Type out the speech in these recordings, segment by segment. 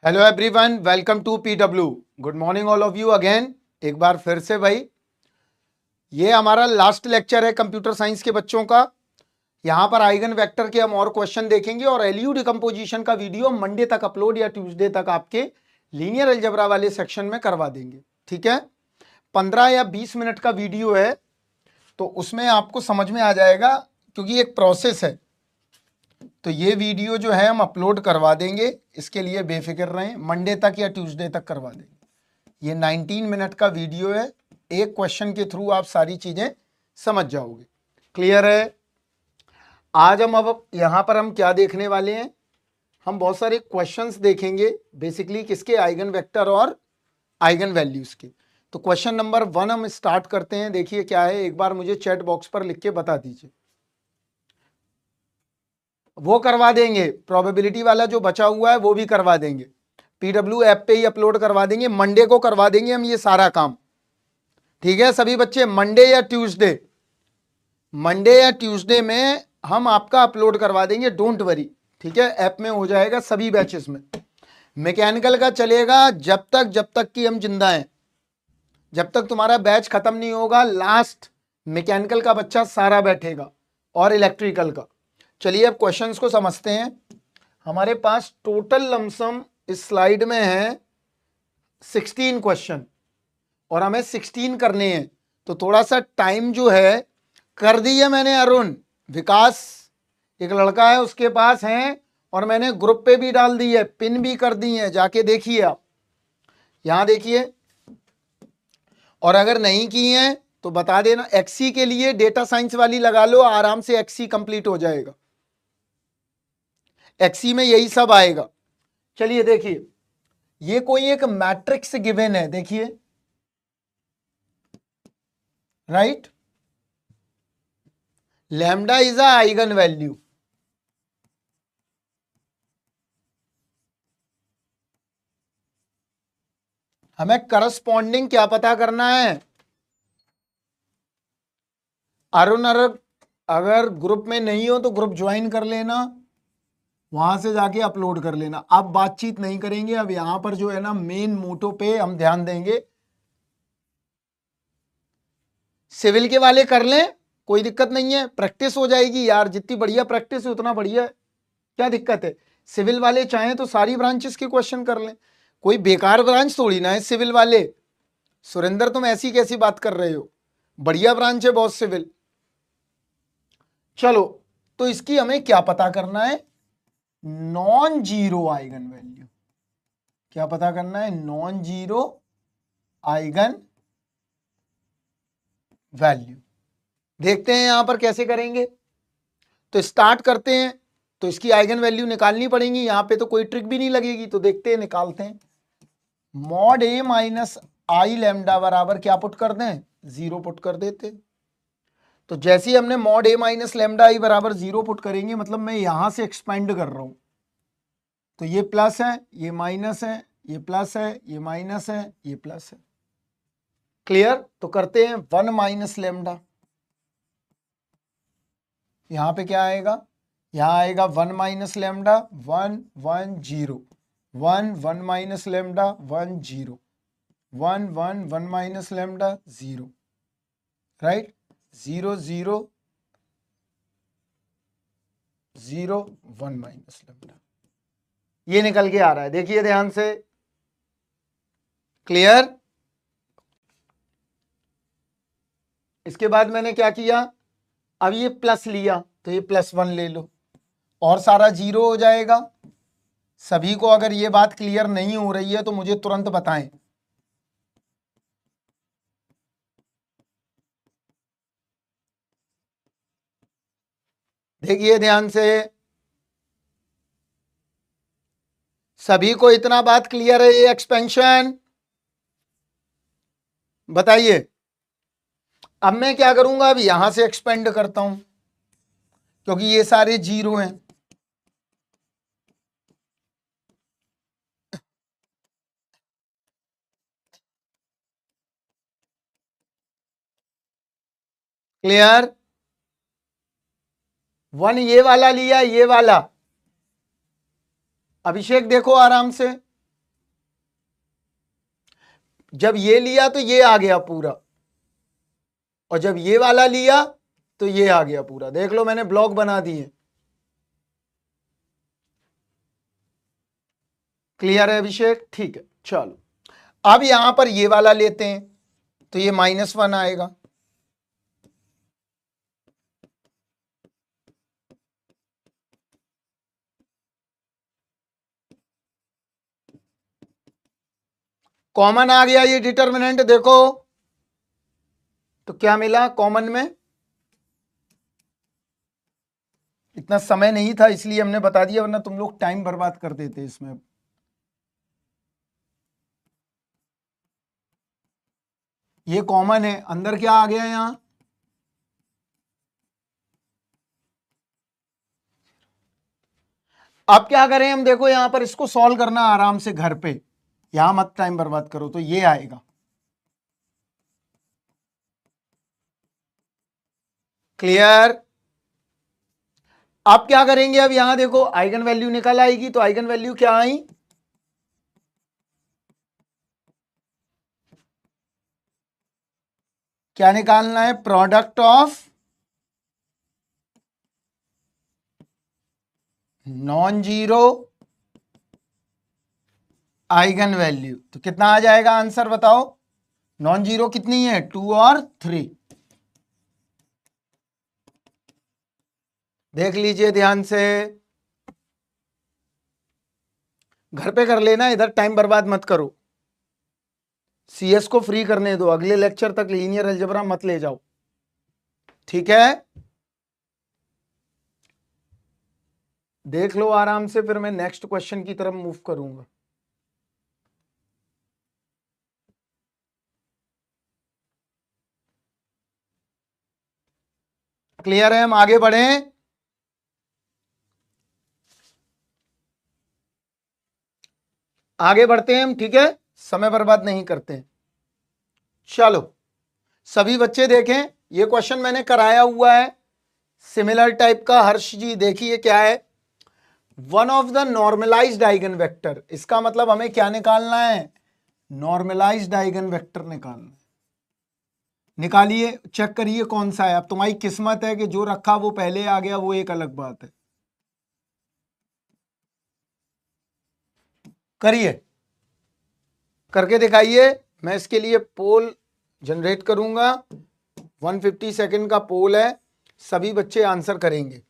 Hello everyone, welcome to PW. Good morning all of you again. एक बार फिर से भाई, ये हमारा लास्ट लेक्चर है कंप्यूटर साइंस के बच्चों का। यहाँ पर आइगन वेक्टर के हम और क्वेश्चन देखेंगे और एलयू डिकम्पोजिशन का वीडियो मंडे तक अपलोड या ट्यूसडे तक आपके लीनियर अलजेब्रा वाले सेक्शन में करवा देंगे। ठीक है, 15 या 20 मिनट का वीडियो है, तो उसमें आपको समझ में आ जाएगा, क्योंकि एक प्रोसेस है। तो ये वीडियो जो है हम अपलोड करवा देंगे, इसके लिए बेफिक्र रहें, मंडे तक या ट्यूसडे तक करवा देंगे। ये 19 मिनट का वीडियो है, एक क्वेश्चन के थ्रू आप सारी चीजें समझ जाओगे। क्लियर है? आज हम अब यहां पर हम क्या देखने वाले हैं, हम बहुत सारे क्वेश्चंस देखेंगे, बेसिकली किसके, आइगन वेक्टर और आइगन वैल्यूज के। तो क्वेश्चन नंबर 1 हम स्टार्ट करते हैं। देखिए क्या है, एक बार मुझे चैट बॉक्स पर लिख के बता दीजिए। वो करवा देंगे, प्रोबेबिलिटी वाला जो बचा हुआ है वो भी करवा देंगे, पीडब्ल्यू ऐप पे ही अपलोड करवा देंगे, मंडे को करवा देंगे हम ये सारा काम। ठीक है सभी बच्चे, मंडे या ट्यूसडे, मंडे या ट्यूसडे में हम आपका अपलोड करवा देंगे, डोंट वरी। ठीक है, ऐप में हो जाएगा सभी बैचेस में। मैकेनिकल का चलेगा जब तक कि हम जिंदा हैं, जब तक तुम्हारा बैच खत्म नहीं होगा, लास्ट मैकेनिकल का बच्चा सारा बैठेगा और इलेक्ट्रिकल का। चलिए अब क्वेश्चंस को समझते हैं। हमारे पास टोटल लमसम इस स्लाइड में है 16 क्वेश्चन और हमें 16 करने हैं, तो थोड़ा सा टाइम जो है कर दिया मैंने। अरुण, विकास एक लड़का है उसके पास है, और मैंने ग्रुप पे भी डाल दी है, पिन भी कर दी है, जाके देखिए आप, यहां देखिए। और अगर नहीं की है तो बता देना। एक्सी के लिए डेटा साइंस वाली लगा लो, आराम से एक्सी कंप्लीट हो जाएगा, एक्सी में यही सब आएगा। चलिए देखिए, ये कोई एक मैट्रिक्स गिवन है, देखिए, right. Lambda is a eigen value. हमें करस्पॉन्डिंग क्या पता करना है। अरुण, अगर ग्रुप में नहीं हो तो ग्रुप ज्वाइन कर लेना, वहां से जाके अपलोड कर लेना। अब बातचीत नहीं करेंगे, अब यहां पर जो है ना मेन मोटो पे हम ध्यान देंगे। सिविल के वाले कर लें, कोई दिक्कत नहीं है, प्रैक्टिस हो जाएगी यार, जितनी बढ़िया प्रैक्टिस है उतना बढ़िया है, क्या दिक्कत है। सिविल वाले चाहें तो सारी ब्रांचेस के क्वेश्चन कर लें, कोई बेकार ब्रांच थोड़ी ना है सिविल वाले। सुरेंद्र, तुम ऐसी कैसी बात कर रहे हो, बढ़िया ब्रांच है बहुत सिविल। चलो, तो इसकी हमें क्या पता करना है, नॉन जीरो आइगन वैल्यू। क्या पता करना है, नॉन जीरो आइगन वैल्यू। देखते हैं यहां पर कैसे करेंगे। तो स्टार्ट करते हैं, तो इसकी आइगन वैल्यू निकालनी पड़ेगी, यहां पे तो कोई ट्रिक भी नहीं लगेगी, तो देखते हैं, निकालते हैं। मॉड ए माइनस आई लैम्डा बराबर क्या पुट कर दें, 0 पुट कर देते। तो जैसे ही हमने मॉड ए माइनस लैम्डा आई बराबर 0 पुट करेंगे, मतलब मैं यहां से एक्सपेंड कर रहा हूं, तो ये प्लस है, ये माइनस है, ये प्लस है, ये माइनस है, ये प्लस है। क्लियर? तो करते हैं 1 माइनस लैम्डा, यहां पे क्या आएगा, यहां आएगा 1 minus lambda, 1 1 0, 1 1 minus lambda, 1 0, 1 1 1 minus lambda, 0, right, 0 0 0 1 minus lambda, ये निकल के आ रहा है, देखिए ध्यान से। क्लियर? इसके बाद मैंने क्या किया, अब ये प्लस लिया, तो ये +1 ले लो, और सारा 0 हो जाएगा। सभी को अगर ये बात क्लियर नहीं हो रही है तो मुझे तुरंत बताएं। देखिए ध्यान से, सभी को इतना बात क्लियर है, ये एक्सपेंशन, बताइए। अब मैं क्या करूंगा, अब यहां से एक्सपेंड करता हूं, क्योंकि ये सारे 0 हैं। क्लियर? 1 ये वाला लिया, ये वाला, अभिषेक देखो आराम से, जब ये लिया तो ये आ गया पूरा, और जब ये वाला लिया तो ये आ गया पूरा। देख लो मैंने ब्लॉक बना दिए। क्लियर है अभिषेक? ठीक है, चलो अब यहां पर ये वाला लेते हैं तो ये -1 आएगा। कॉमन आ गया ये डिटर्मिनेंट, देखो तो क्या मिला कॉमन में। इतना समय नहीं था इसलिए हमने बता दिया, वरना तुम लोग टाइम बर्बाद कर देते इसमें। ये कॉमन है, अंदर क्या आ गया यहां, अब क्या करें हम, देखो यहां पर इसको सॉल्व करना आराम से घर पे, यहां मत टाइम बर्बाद करो। तो ये आएगा, क्लियर। अब क्या करेंगे, अब यहां देखो आइगन वैल्यू निकल आएगी, तो आइगन वैल्यू क्या आई, क्या निकालना है, product of non zero eigen value. तो कितना आ जाएगा आंसर बताओ, नॉन जीरो कितनी है, 2 और 3। देख लीजिए ध्यान से, घर पे कर लेना, इधर टाइम बर्बाद मत करो। सीएस को फ्री करने दो, अगले लेक्चर तक लीनियर अलजेब्रा मत ले जाओ, ठीक है। देख लो आराम से, फिर मैं नेक्स्ट क्वेश्चन की तरफ मूव करूंगा। क्लियर है, हम आगे बढ़ें। आगे बढ़ते हैं हम, ठीक है, समय बर्बाद नहीं करते हैं। चलो सभी बच्चे देखें, ये क्वेश्चन मैंने कराया हुआ है सिमिलर टाइप का। हर्ष जी देखिए क्या है, one of the normalised eigen vector, इसका मतलब हमें क्या निकालना है, नॉर्मलाइज्ड आइगन वेक्टर निकालना है। निकालिए, चेक करिए कौन सा है। अब तुम्हारी किस्मत है कि जो रखा वो पहले आ गया, वो एक अलग बात है। करिए, करके दिखाइए। मैं इसके लिए पोल जनरेट करूंगा, 150 सेकंड का पोल है, सभी बच्चे आंसर करेंगे।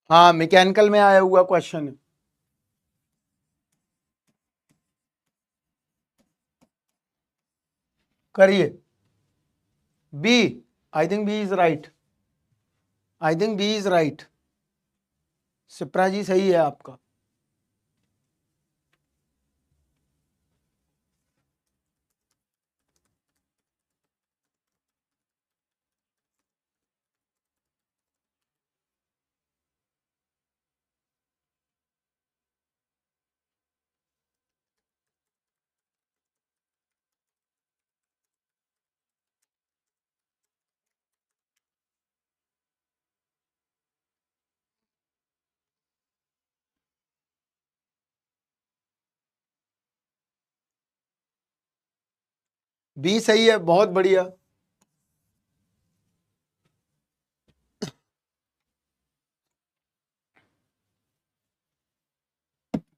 हाँ, मैकेनिकल में आया हुआ क्वेश्चन है। करिए, B, I think B is right, I think B is right. Sipra ji सही है आपका। बी सही है, बहुत बढ़िया।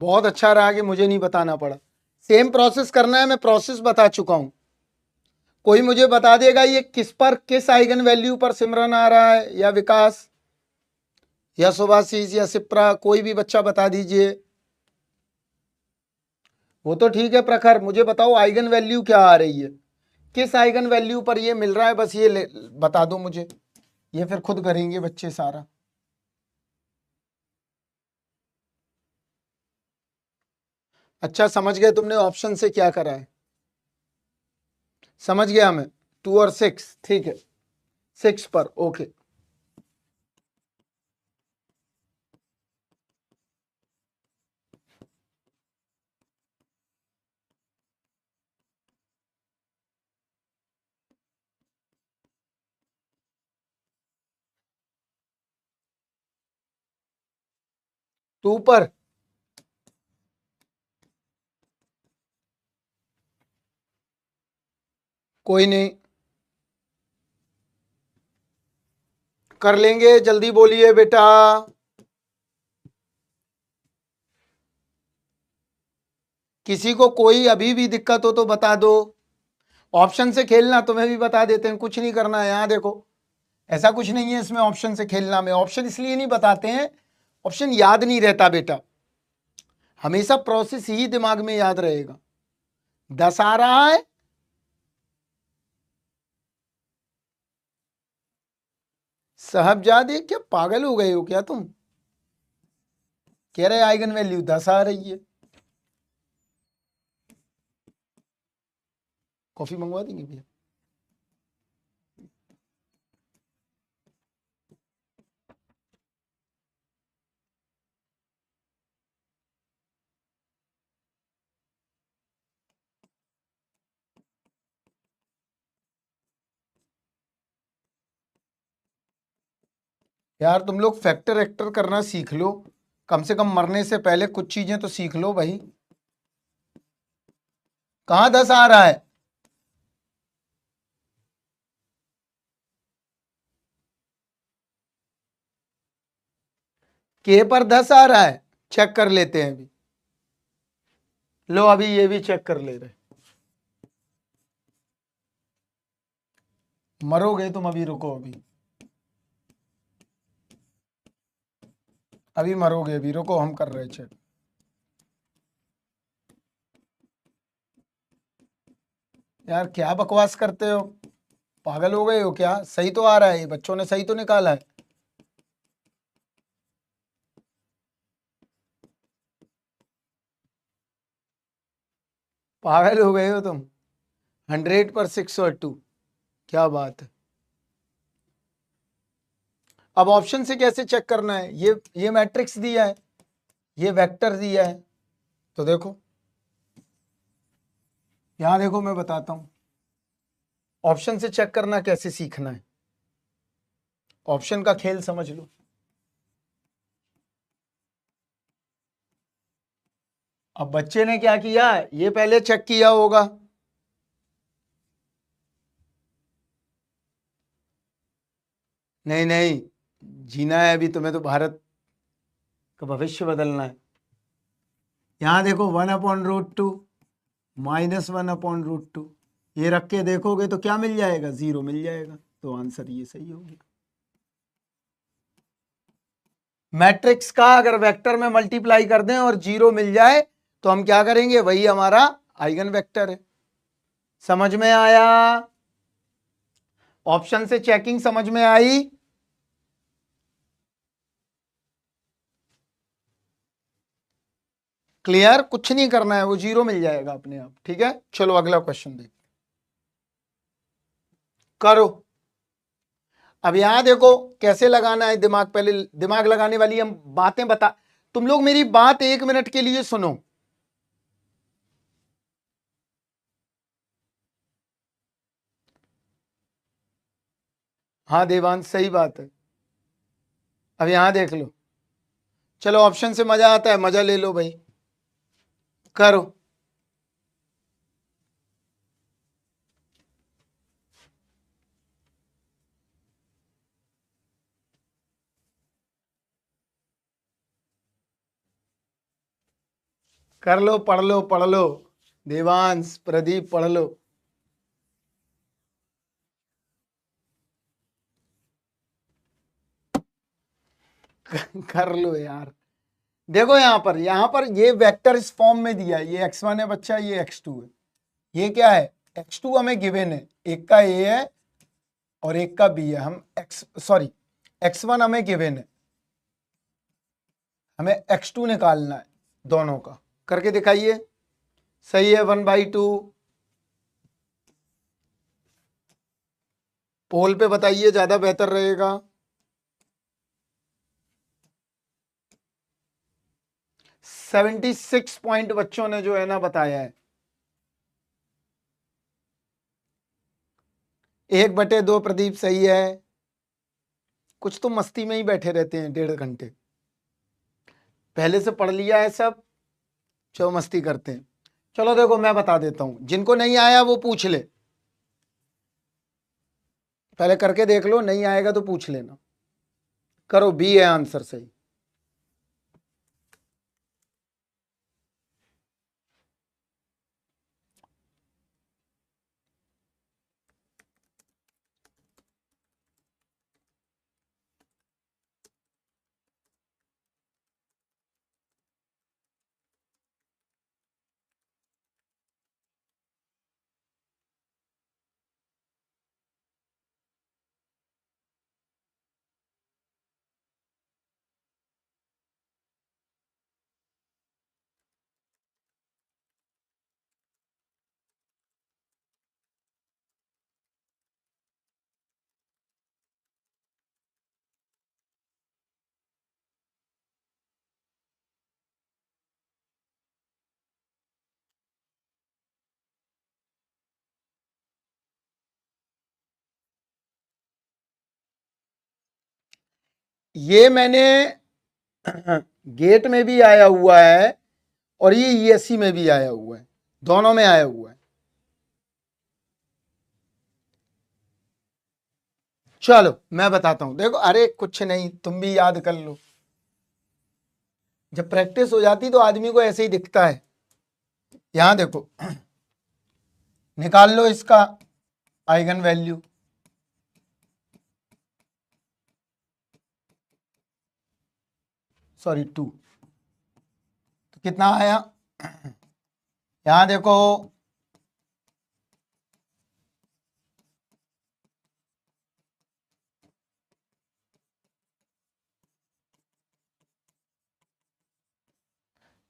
बहुत अच्छा रहा कि मुझे नहीं बताना पड़ा। सेम प्रोसेस करना है, मैं प्रोसेस बता चुका हूं। कोई मुझे बता देगा ये किस पर, किस आइगन वैल्यू पर सिमरन आ रहा है, या विकास या सुभाषीष या सिप्रा, कोई भी बच्चा बता दीजिए। वो तो ठीक है प्रखर, मुझे बताओ आइगन वैल्यू क्या आ रही है, किस आइगन वैल्यू पर ये मिल रहा है, बस ये बता दो मुझे, ये फिर खुद करेंगे बच्चे सारा। अच्छा समझ गए तुमने ऑप्शन से क्या करा है, समझ गया मैं, 2 और 6, ठीक है 6 पर, ओके। टू पर कोई नहीं, कर लेंगे, जल्दी बोलिए बेटा। किसी को कोई अभी भी दिक्कत हो तो बता दो, ऑप्शन से खेलना तुम्हें भी बता देते हैं, कुछ नहीं करना है। यहां देखो ऐसा कुछ नहीं है इसमें ऑप्शन से खेलना में, ऑप्शन इसलिए नहीं बताते हैं, ऑप्शन याद नहीं रहता बेटा, हमेशा प्रोसेस ही दिमाग में याद रहेगा। 10 आ रहा है, साहबजादे क्या पागल हो गए हो क्या तुम, कह रहे आइगन वैल्यू 10 आ रही है। कॉफी मंगवा देंगे भैया। यार तुम लोग फैक्टर एक्टर करना सीख लो, कम से कम मरने से पहले कुछ चीजें तो सीख लो भाई। कहां 10 आ रहा है, के पर 10 आ रहा है, चेक कर लेते हैं अभी। लो अभी ये भी चेक कर ले रहे, मरोगे तुम अभी, रुको अभी, अभी मरोगे अभी, रुको हम कर रहे चेक। यार क्या बकवास करते हो, पागल हो गए हो क्या, सही तो आ रहा है, ये बच्चों ने सही तो निकाला है। पागल हो गए हो तुम, 100 पर 6 और 2, क्या बात है। अब ऑप्शन से कैसे चेक करना है, ये मैट्रिक्स दिया है, ये वेक्टर दिया है, तो देखो यहां देखो मैं बताता हूं, ऑप्शन से चेक करना कैसे सीखना है, ऑप्शन का खेल समझ लो। अब बच्चे ने क्या किया, ये पहले चेक किया होगा, नहीं नहीं, जीना है अभी तुम्हें तो, भारत का भविष्य बदलना है। यहां देखो 1/√2 -1/√2, ये रख के देखोगे तो क्या मिल जाएगा, 0 मिल जाएगा, तो आंसर ये सही हो गया। मैट्रिक्स का अगर वेक्टर में मल्टीप्लाई कर दें और 0 मिल जाए तो हम क्या करेंगे, वही हमारा आइगन वेक्टर है। समझ में आया, ऑप्शन से चेकिंग समझ में आई। क्लियर, कुछ नहीं करना है, वो 0 मिल जाएगा अपने आप, ठीक है। चलो अगला क्वेश्चन देख करो। अब यहां देखो कैसे लगाना है दिमाग, पहले दिमाग लगाने वाली हम बातें बता, तुम लोग मेरी बात 1 मिनट के लिए सुनो। हाँ देवांश सही बात है, अब यहां देख लो, चलो ऑप्शन से मजा आता है, मजा ले लो भाई, करो। कर लो, पढ़ लो, पढ़ लो, देवांश प्रदीप पढ़ लो। कर लो यार। देखो यहां पर ये वेक्टर इस फॉर्म में दिया है, ये x1 है बच्चा, ये x2 है। ये क्या है, x2 हमें गिवन है, एक का a है और एक का b है। हम x1 हमें गिवन है, हमें x2 निकालना है दोनों का। करके दिखाइए, सही है 1/2। पोल पे बताइए, ज्यादा बेहतर रहेगा। 76 पॉइंट बच्चों ने जो है ना बताया है। 1/2 प्रदीप सही है। कुछ तो मस्ती में ही बैठे रहते हैं 1.5 घंटे, पहले से पढ़ लिया है सब, जो मस्ती करते हैं। चलो देखो मैं बता देता हूं, जिनको नहीं आया वो पूछ ले, पहले करके देख लो, नहीं आएगा तो पूछ लेना। करो, बी है आंसर सही। ये मैंने गेट में भी आया हुआ है और ये ईएससी में भी आया हुआ है, दोनों में आया हुआ है। चलो मैं बताता हूं, देखो अरे कुछ नहीं, तुम भी याद कर लो, जब प्रैक्टिस हो जाती तो आदमी को ऐसे ही दिखता है। यहां देखो, निकाल लो इसका आइगन वैल्यू। सॉरी 2, तो कितना आया, यहां देखो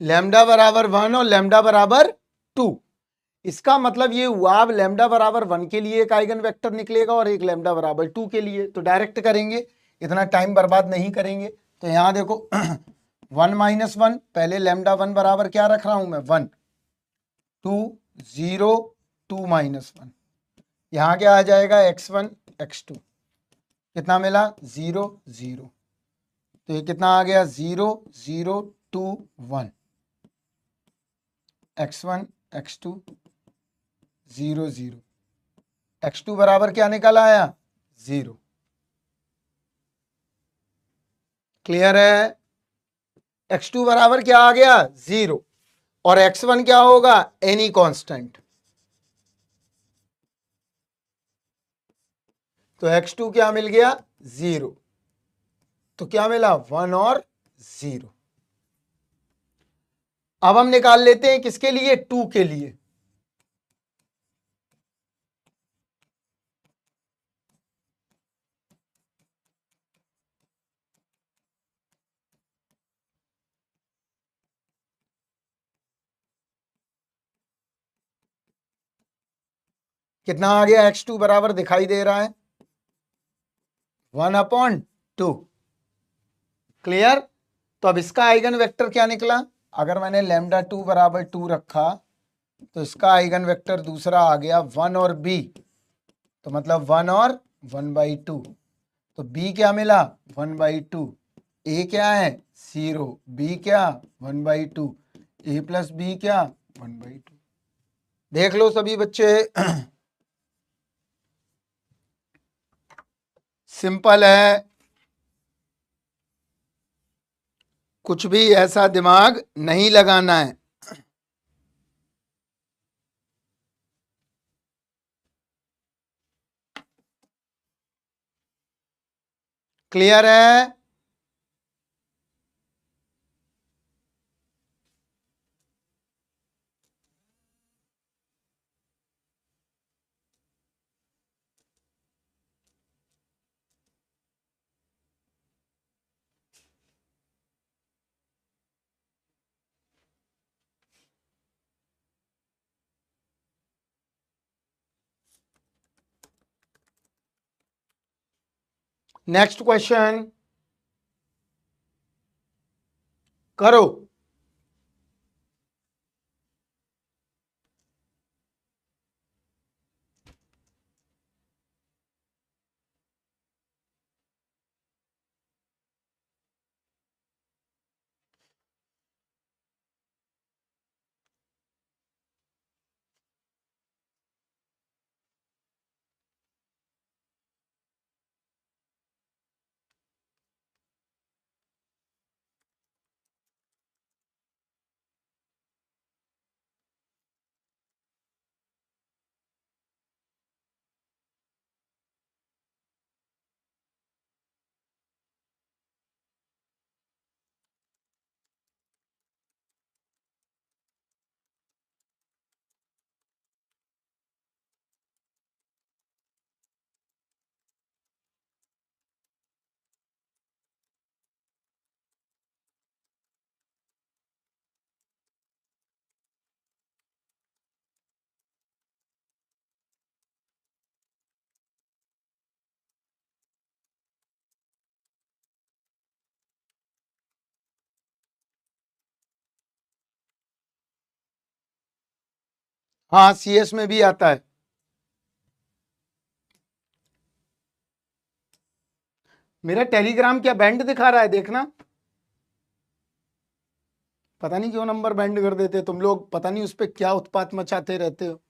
लैम्डा बराबर 1 और लैम्डा बराबर 2। इसका मतलब ये हुआ, अब लैम्डा बराबर 1 के लिए एक आइगन वेक्टर निकलेगा और एक लैम्डा बराबर 2 के लिए, तो डायरेक्ट करेंगे, इतना टाइम बर्बाद नहीं करेंगे। तो यहां देखो 1 - 1, पहले लैम्डा 1 बराबर क्या रख रहा हूं मैं, 1 2 0 2 - 1, यहां क्या आ जाएगा x1 x2, कितना मिला 0 0, तो ये कितना आ गया 0 0 2 1, x1 x2 0 0, x2 बराबर क्या निकल आया 0। क्लियर है, x2 बराबर क्या आ गया 0 और x1 क्या होगा एनी कांस्टेंट, तो x2 क्या मिल गया 0, तो क्या मिला 1 और 0। अब हम निकाल लेते हैं किसके लिए, 2 के लिए। कितना आ गया, x2 बराबर दिखाई दे रहा है 1/2। क्लियर, तो अब इसका आइगन वेक्टर क्या निकला, अगर मैंने लैम्डा 2 बराबर 2 रखा तो इसका आइगन वेक्टर दूसरा आ गया 1 और b, तो मतलब 1 और 1/2, तो b क्या मिला 1/2, a क्या है 0, b क्या 1/2, a प्लस b क्या 1/2। देख लो सभी बच्चे सिंपल है, कुछ भी ऐसा दिमाग नहीं लगाना है। क्लियर है, नेक्स्ट क्वेश्चन करो। हाँ सीएस में भी आता है। मेरा टेलीग्राम क्या बैंड दिखा रहा है, देखना। पता नहीं क्यों नंबर बैंड कर देते तुम लोग, पता नहीं उस पर क्या उत्पात मचाते रहते हो।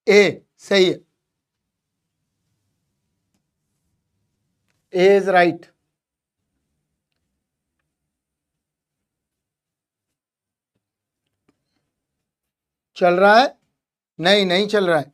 ए सही है, ए इज राइट। चल रहा है? नहीं नहीं चल रहा है।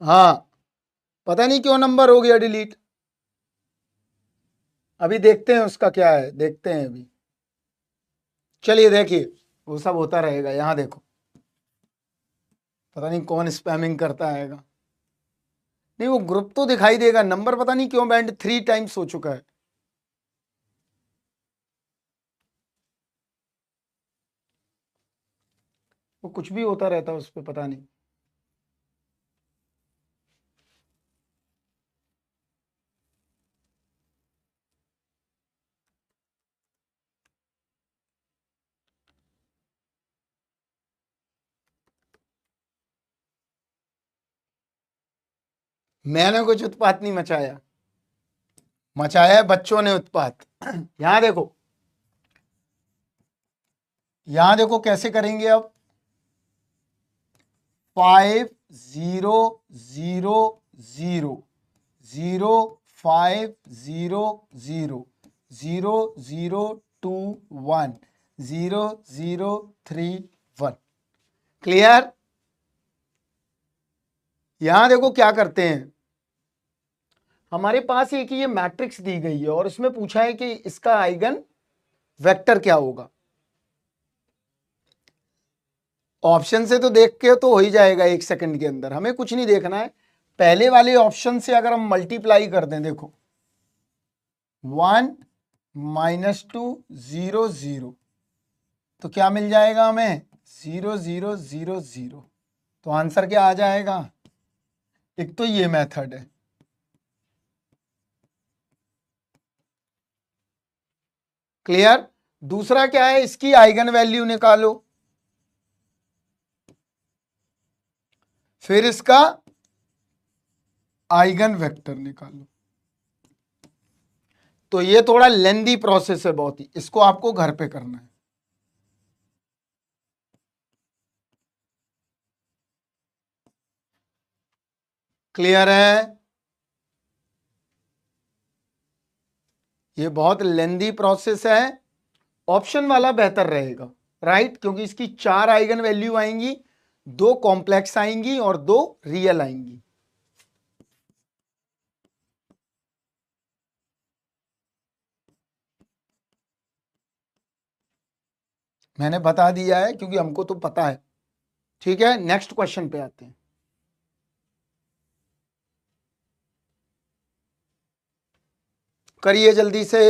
हाँ पता नहीं क्यों नंबर हो गया डिलीट। अभी देखते हैं उसका क्या है, देखते हैं अभी। चलिए देखिए, वो सब होता रहेगा। यहां देखो, पता नहीं कौन स्पैमिंग करता आएगा। नहीं वो ग्रुप तो दिखाई देगा, नंबर पता नहीं क्यों बैंड 3 टाइम्स हो चुका है। वो कुछ भी होता रहता है उस पर, पता नहीं। मैंने कुछ उत्पात नहीं मचाया, मचाया है बच्चों ने उत्पात। यहां देखो, यहां देखो कैसे करेंगे अब। 5 0 0 0 5 0 0 2 1 0 0 3 1। क्लियर? यहां देखो क्या करते हैं। हमारे पास एक ये मैट्रिक्स दी गई है और उसमें पूछा है कि इसका आइगन वेक्टर क्या होगा। ऑप्शन से तो देख के तो हो ही जाएगा 1 सेकंड के अंदर, हमें कुछ नहीं देखना है। पहले वाले ऑप्शन से अगर हम मल्टीप्लाई कर दें, देखो 1 - 2 0 0, तो क्या मिल जाएगा हमें? 0 0 0 0। तो आंसर क्या आ जाएगा? एक तो ये मेथड है। क्लियर? दूसरा क्या है, इसकी आइगन वैल्यू निकालो, फिर इसका आइगन वेक्टर निकालो। तो ये थोड़ा लेंदी प्रोसेस है बहुत ही, इसको आपको घर पे करना है। क्लियर है? ये बहुत लेंदी प्रोसेस है, ऑप्शन वाला बेहतर रहेगा, राइट, क्योंकि इसकी 4 आइगन वैल्यू आएंगी, 2 कॉम्प्लेक्स आएंगी और 2 रियल आएंगी। मैंने बता दिया है क्योंकि हमको तो पता है। ठीक है, नेक्स्ट क्वेश्चन पे आते हैं। करिए जल्दी से।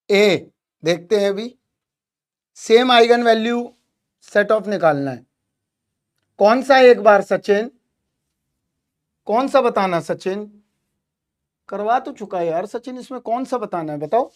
ए देखते हैं अभी, same eigen value set of निकालना है। कौन सा एक बार सचिन, कौन सा बताना सचिन? करवा तो चुका है यार सचिन, इसमें कौन सा बताना है बताओ।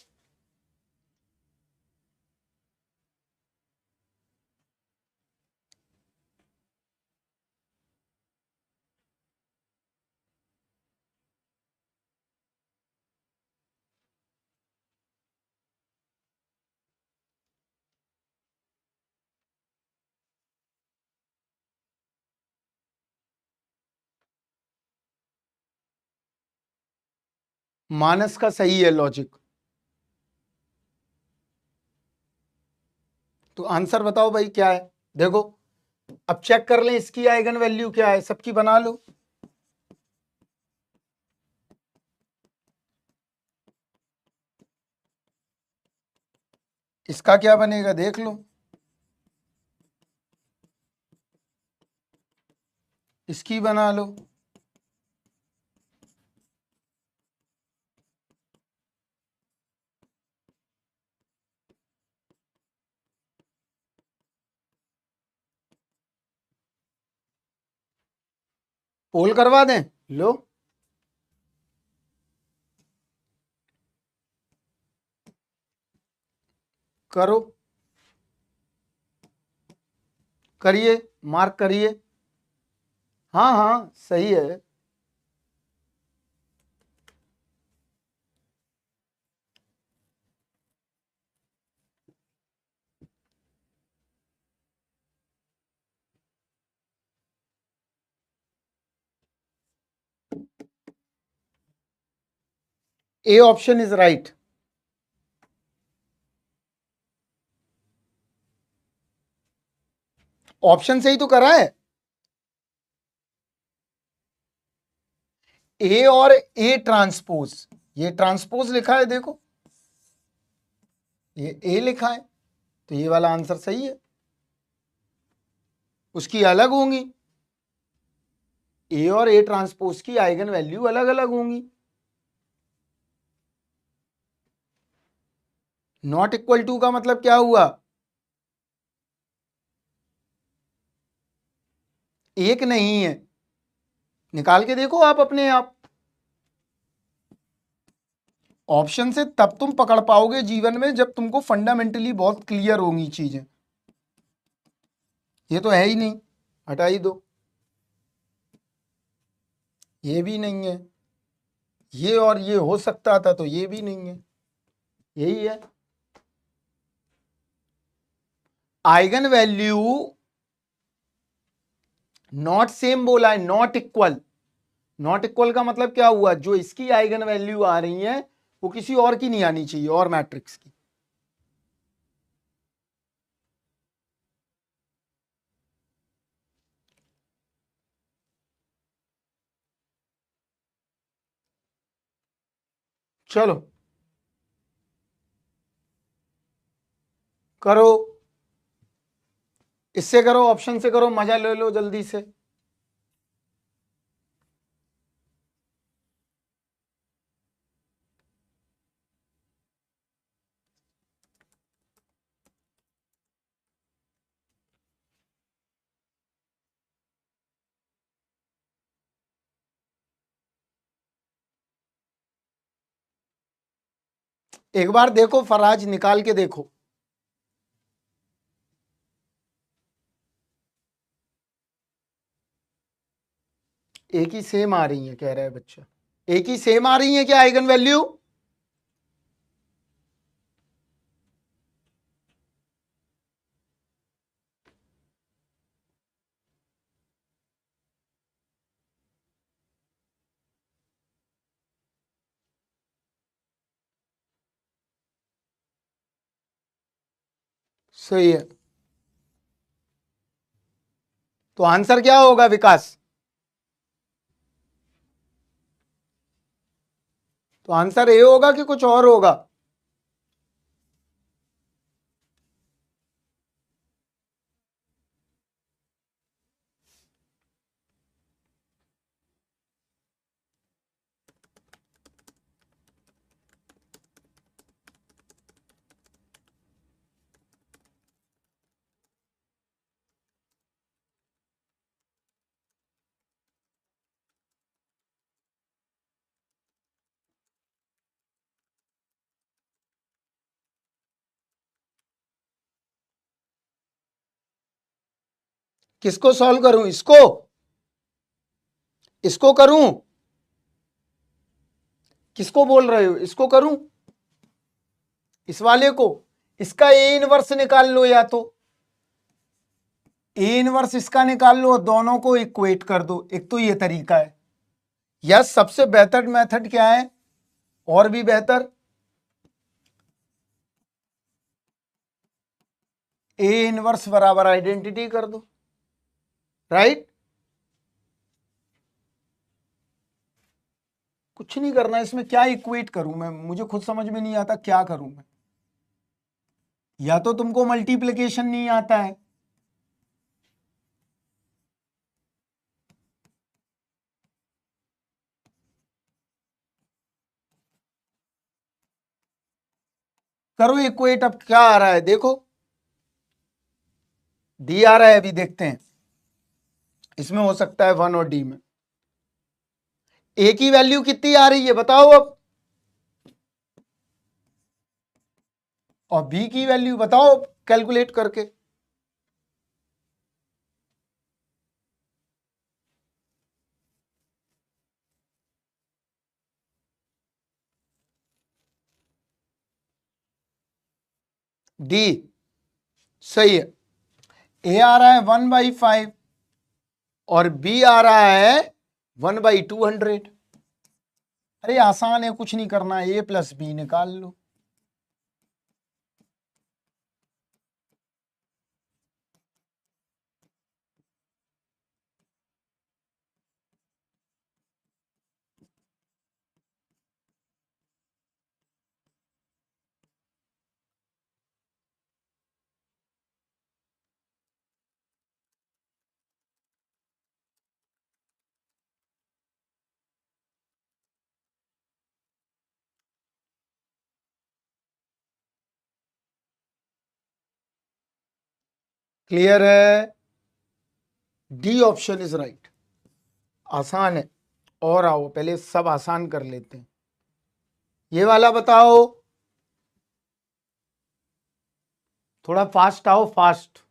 मानस का सही है लॉजिक, तो आंसर बताओ भाई क्या है। देखो अब चेक कर लें इसकी आइगन वैल्यू क्या है, सबकी बना लो। इसका क्या बनेगा देख लो, इसकी बना लो। पोल करवा दें, लो करो, करिए, मार्क करिए। हाँ हाँ सही है। A option is right. Option से ही तो करा है। ए और ए ट्रांसपोज, ये ट्रांसपोज लिखा है देखो, ये ए लिखा है, तो ये वाला आंसर सही है। उसकी अलग होंगी, ए और ए ट्रांसपोज की आइगन वैल्यू अलग अलग होंगी। नॉट इक्वल टू का मतलब क्या हुआ, एक नहीं है। निकाल के देखो आप अपने आप, ऑप्शन से तब तुम पकड़ पाओगे जीवन में जब तुमको फंडामेंटली बहुत क्लियर होंगी चीजें। ये तो है ही नहीं, हटा ही दो। ये भी नहीं है, ये और ये हो सकता था, तो ये भी नहीं है, यही है। आइगन वैल्यू नॉट सेम बोला है, नॉट इक्वल। नॉट इक्वल का मतलब क्या हुआ, जो इसकी आइगन वैल्यू आ रही है वो किसी और की नहीं आनी चाहिए, और मैट्रिक्स की। चलो करो, इससे करो, ऑप्शन से करो, मजा ले लो जल्दी से। एक बार देखो फराज, निकाल के देखो। एक ही सेम आ रही है कह रहा है बच्चा, एक ही सेम आ रही है क्या आइगन वैल्यू? सही है। तो आंसर क्या होगा विकास? तो आंसर ए होगा कि कुछ और होगा? किसको सॉल्व करूं? इसको करूं? किसको बोल रहे हो, इसको करूं? इस वाले को? इसका ए इनवर्स निकाल लो, या तो ए इनवर्स इसका निकाल लो, दोनों को इक्वेट कर दो। एक तो ये तरीका है, या सबसे बेहतर मेथड क्या है, और भी बेहतर, ए इनवर्स बराबर आइडेंटिटी कर दो, राइट? कुछ नहीं करना इसमें, क्या इक्वेट करूं मैं, मुझे खुद समझ में नहीं आता क्या करूं मैं। या तो तुमको मल्टीप्लिकेशन नहीं आता है, करो इक्वेट। अब क्या आ रहा है देखो, डी आ रहा है, अभी देखते हैं। इसमें हो सकता है वन, और डी में ए की वैल्यू कितनी आ रही है बताओ अब, और बी की वैल्यू बताओ कैलकुलेट करके। डी सही है। ए आ रहा है 1/5 और बी आ रहा है 1/200। अरे आसान है, कुछ नहीं करना, ए प्लस बी निकाल लो। क्लियर है? D option is right. आसान है। और आओ पहले सब आसान कर लेते हैं। ये वाला बताओ, थोड़ा फास्ट आओ, फास्ट।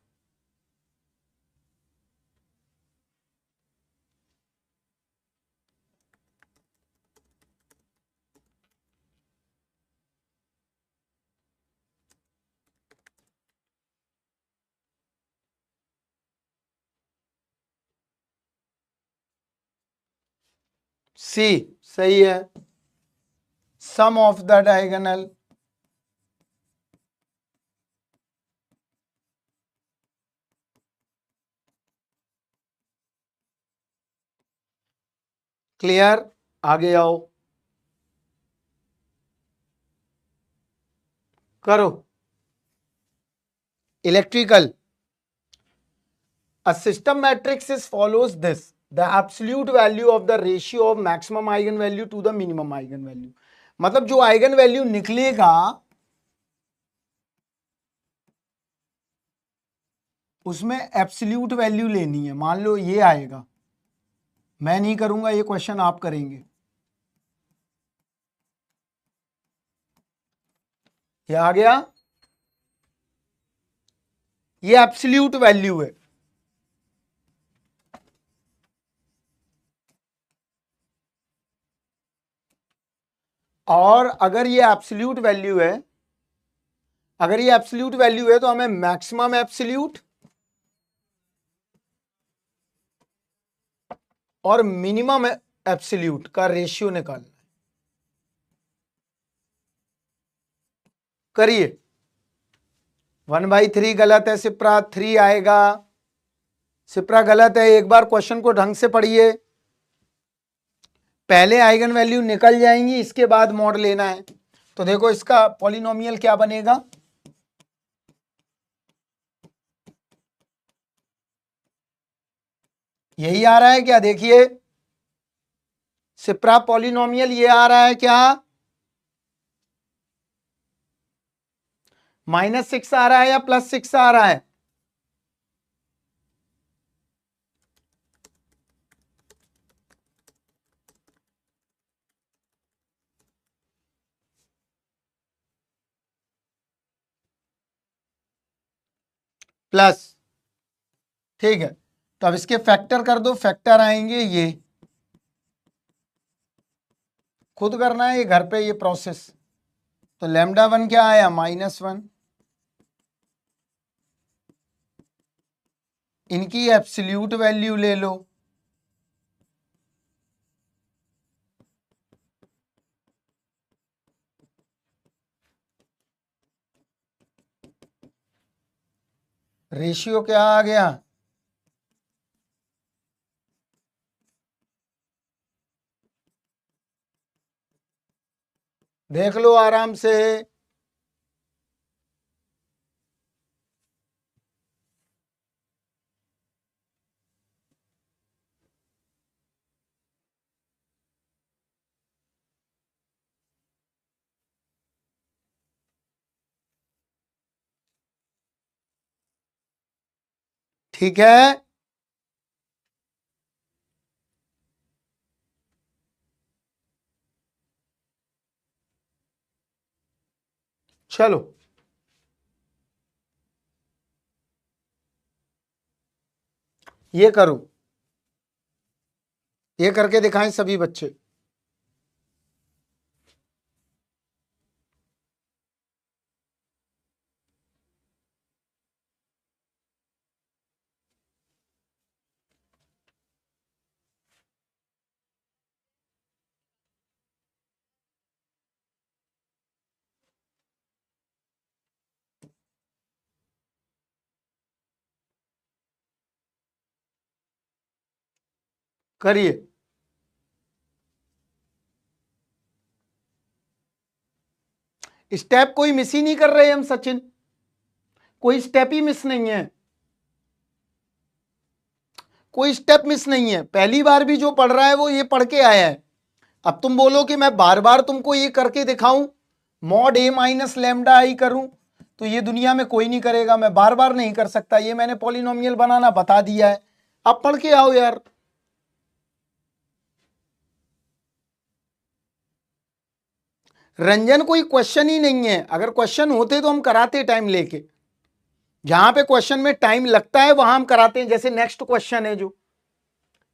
सी सही है। सम ऑफ द डायगोनल, क्लियर? आगे आओ। करो। Electrical, a system matrix is follows this, the absolute value of the ratio of maximum eigen value to the minimum eigen value। मतलब जो आइगन वैल्यू निकलेगा उसमें एब्सोल्यूट वैल्यू लेनी है। मान लो ये आएगा, मैं नहीं करूंगा, ये क्वेश्चन आप करेंगे। ये आ गया, ये एब्सोल्यूट वैल्यू है। और अगर ये एब्सोल्यूट वैल्यू है, अगर ये एब्सोल्यूट वैल्यू है तो हमें मैक्सिमम एब्सोल्यूट और मिनिमम एब्सोल्यूट का रेशियो निकालना है। करिए। 1/3 गलत है सिप्रा, 3 आएगा। सिप्रा गलत है, एक बार क्वेश्चन को ढंग से पढ़िए। पहले आइगन वैल्यू निकल जाएंगी, इसके बाद मॉड लेना है। तो देखो इसका पॉलिनोमियल क्या बनेगा, यही आ रहा है क्या, देखिए सिप्रा पॉलिनोमियल ये आ रहा है क्या, -6 आ रहा है या +6 आ रहा है? प्लस। ठीक है, तो अब इसके फैक्टर कर दो, फैक्टर आएंगे ये, खुद करना है ये घर पे ये प्रोसेस। तो λ1 क्या आया, -1। इनकी एब्सोल्यूट वैल्यू ले लो, रेशियो क्या आ गया, देख लो आराम से। ठीक है, चलो ये करो, ये करके दिखाएं सभी बच्चे। करिए। स्टेप कोई मिस ही नहीं कर रहे हम सचिन, कोई स्टेप ही मिस नहीं है, कोई स्टेप मिस नहीं है। पहली बार भी जो पढ़ रहा है वो ये पढ़ के आया है। अब तुम बोलो कि मैं बार बार तुमको ये करके दिखाऊं, मॉड a माइनस लैम्डा आई करूं, तो ये दुनिया में कोई नहीं करेगा, मैं बार बार नहीं कर सकता। ये मैंने पॉलिनोमियल बनाना बता दिया है, अब पढ़ के आओ यार। रंजन कोई क्वेश्चन ही नहीं है, अगर क्वेश्चन होते तो हम कराते टाइम लेके। जहां पे क्वेश्चन में टाइम लगता है वहां हम कराते हैं, जैसे नेक्स्ट क्वेश्चन है जो,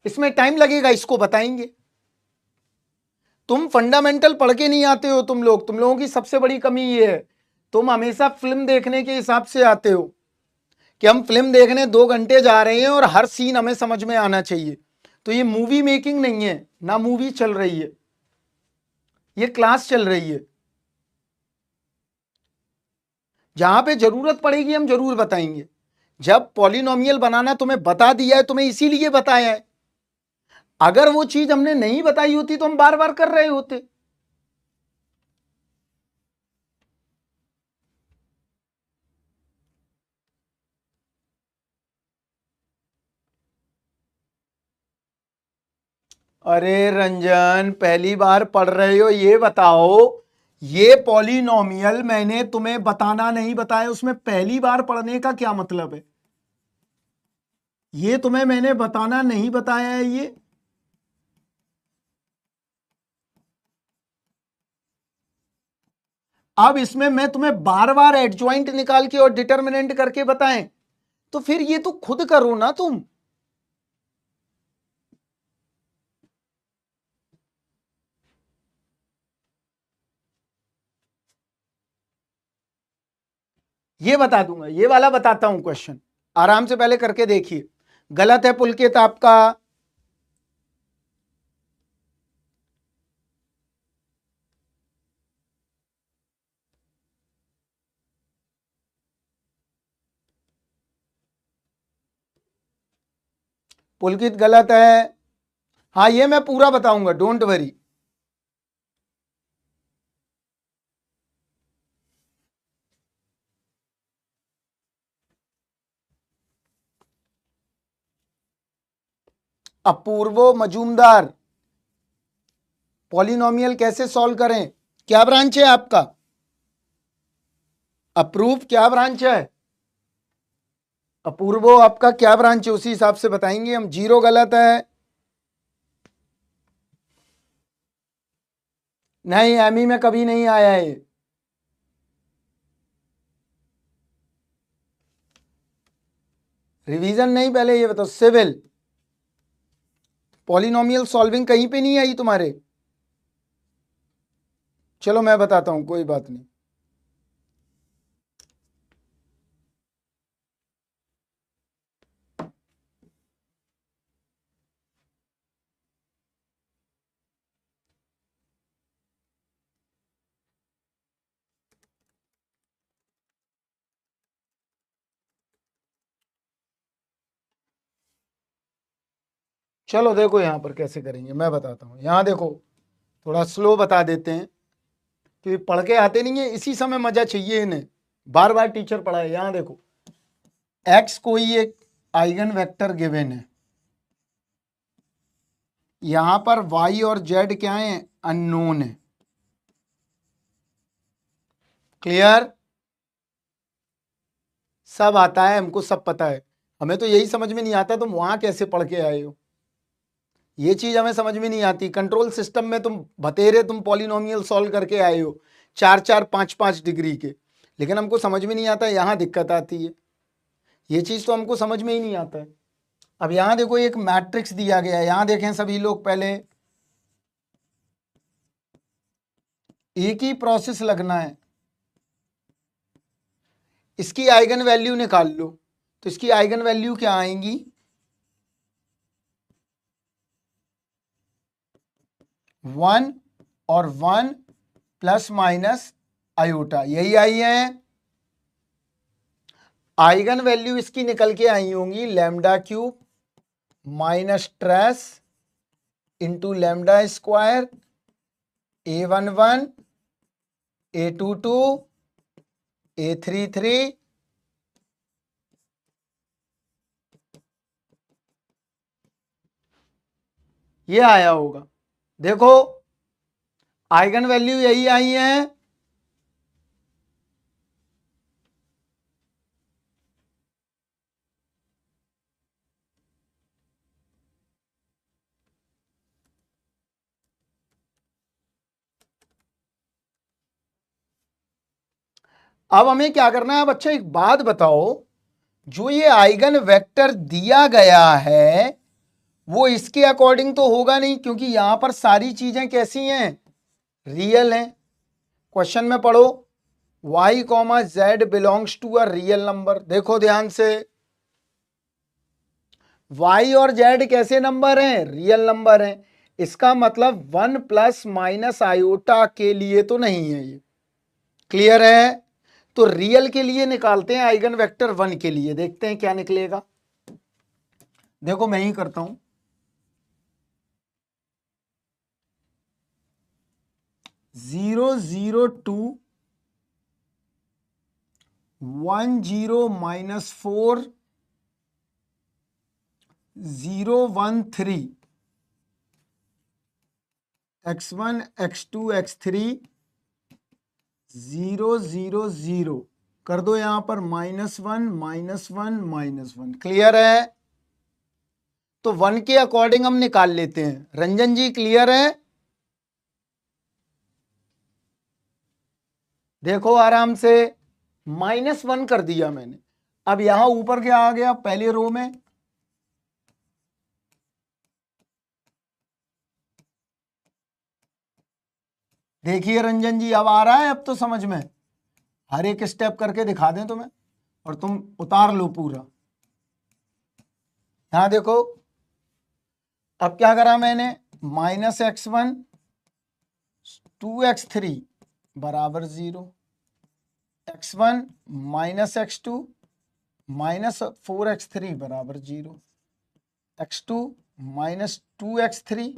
इसमें टाइम लगेगा, इसको बताएंगे। तुम फंडामेंटल पढ़ के नहीं आते हो, तुम लोगों की सबसे बड़ी कमी ये है, तुम हमेशा फिल्म देखने के हिसाब से आते हो कि हम फिल्म देखने 2 घंटे जा रहे हैं और हर सीन हमें समझ में आना चाहिए। तो ये मूवी मेकिंग नहीं है ना, मूवी चल रही है, ये क्लास चल रही है। जहां पे जरूरत पड़ेगी हम जरूर बताएंगे। जब पॉलिनोमियल बनाना तुम्हें बता दिया है, तुम्हें इसीलिए बताया है। अगर वो चीज हमने नहीं बताई होती तो हम बार बार कर रहे होते। अरे रंजन, पहली बार पढ़ रहे हो, ये बताओ, ये पॉलिनोमियल मैंने तुम्हें बताना नहीं बताया, उसमें पहली बार पढ़ने का क्या मतलब है? ये तुम्हें मैंने बताना नहीं बताया है ये। अब इसमें मैं तुम्हें बार बार एडजॉइंट निकाल के और डिटर्मिनेंट करके बताएं, तो फिर ये तो खुद करो ना तुम। ये बता दूंगा, ये वाला बताता हूं क्वेश्चन, आराम से पहले करके देखिए। गलत है पुलकित आपका। पुलकित गलत है। हाँ, ये मैं पूरा बताऊंगा, डोंट वरी। अपूर्वो मजूमदार, पॉलिनोमियल कैसे सॉल्व करें? क्या ब्रांच है आपका? अप्रूव क्या ब्रांच है? अपूर्वो आपका क्या ब्रांच है, उसी हिसाब से बताएंगे हम। जीरो गलत है। नहीं, एमई में कभी नहीं आया है। रिवीजन नहीं, पहले ये बताओ, सिविल पॉलिनोमियल सॉल्विंग कहीं पे नहीं आई तुम्हारे? चलो मैं बताता हूं, कोई बात नहीं। चलो देखो यहां पर कैसे करेंगे, मैं बताता हूं। यहां देखो, थोड़ा स्लो बता देते हैं, क्योंकि पढ़ के आते नहीं है, इसी समय मजा चाहिए इन्हें, बार बार टीचर पढ़ाए। यहां देखो, एक्स कोई एक आइगन वेक्टर गिवन है, यहां पर वाई और जेड क्या है? अननोन है। क्लियर? सब आता है हमको, सब पता है। हमें तो यही समझ में नहीं आता तुम वहां कैसे पढ़ के आए हो, ये चीज हमें समझ में नहीं आती। कंट्रोल सिस्टम में तुम बतेरे, तुम पॉलिनोमियल सॉल्व करके आए हो, 4-4, 5-5 डिग्री के, लेकिन हमको समझ में नहीं आता, यहां दिक्कत आती है। ये चीज तो हमको समझ में ही नहीं आता है। अब यहां देखो, एक मैट्रिक्स दिया गया है, यहां देखें सभी लोग, पहले एक ही प्रोसेस लगना है। इसकी आइगन वैल्यू निकाल लो, तो इसकी आइगन वैल्यू क्या आएंगी? 1 और 1 प्लस माइनस आयोटा, यही आई है। आइगन वैल्यू इसकी निकल के आई होंगी lambda cube minus trace into lambda square, A11, A22, A33, ये आया होगा। देखो, आइगन वैल्यू यही आई है। अब हमें क्या करना है? अब अच्छा एक बात बताओ, जो ये आइगन वेक्टर दिया गया है वो इसके अकॉर्डिंग तो होगा नहीं, क्योंकि यहां पर सारी चीजें कैसी हैं? रियल हैं। क्वेश्चन में पढ़ो, y comma z belongs to a real number. देखो ध्यान से, y और z कैसे नंबर हैं? रियल नंबर हैं। इसका मतलब 1 प्लस माइनस आयोटा के लिए तो नहीं है ये। क्लियर है? तो रियल के लिए निकालते हैं आइगन वेक्टर 1 के लिए, देखते हैं क्या निकलेगा। देखो मैं ही करता हूं, 0, 0, 2, 1, 0, -4, 0, 1, 3, x1 x2 x3 0 0 0 कर दो यहां पर -1 -1 -1। क्लियर है? तो 1 के अकॉर्डिंग हम निकाल लेते हैं। रंजन जी क्लियर है? देखो आराम से, -1 कर दिया मैंने। अब यहां ऊपर क्या आ गया पहले रो में? देखिए रंजन जी, अब आ रहा है? अब तो समझ में हर एक स्टेप करके दिखा दें तुम्हें और तुम उतार लो पूरा। यहां देखो, अब क्या करा मैंने? -x1 2x3 बराबर 0, x1 -x2 -4x3 बराबर 0, x2 -2x3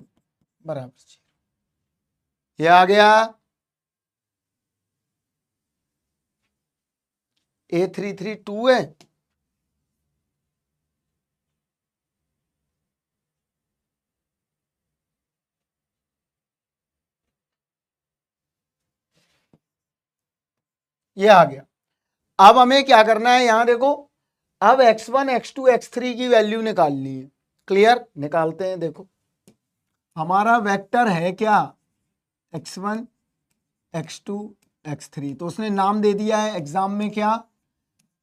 बराबर 0। ये आ गया A332 है। ये आ गया। अब हमें क्या करना है? यहां देखो, अब x1 x2 x3 की वैल्यू निकालनी है। क्लियर? निकालते हैं। देखो हमारा वेक्टर है क्या? x1 x2 x3। तो उसने नाम दे दिया है एग्जाम में क्या?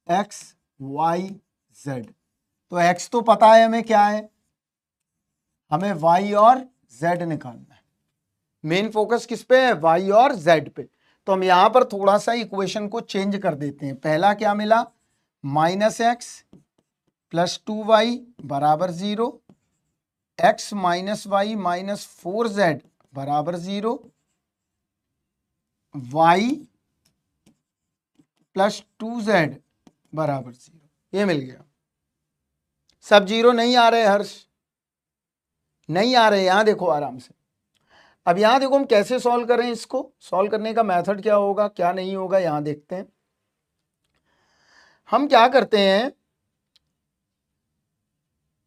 x y z। तो x तो पता है हमें क्या है, हमें y और z निकालना है। मेन फोकस किस पे है? y और z पे। तो हम यहां पर थोड़ा सा इक्वेशन को चेंज कर देते हैं। पहला क्या मिला? -x + 2y बराबर 0, x - y - 4z बराबर 0, y + 2z बराबर 0। ये मिल गया। सब जीरो नहीं आ रहे हर्ष? नहीं आ रहे? यहां देखो आराम से। अब यहां देखो हम कैसे सॉल्व करें इसको। सॉल्व करने का मेथड क्या होगा, क्या नहीं होगा, यहां देखते हैं। हम क्या करते हैं,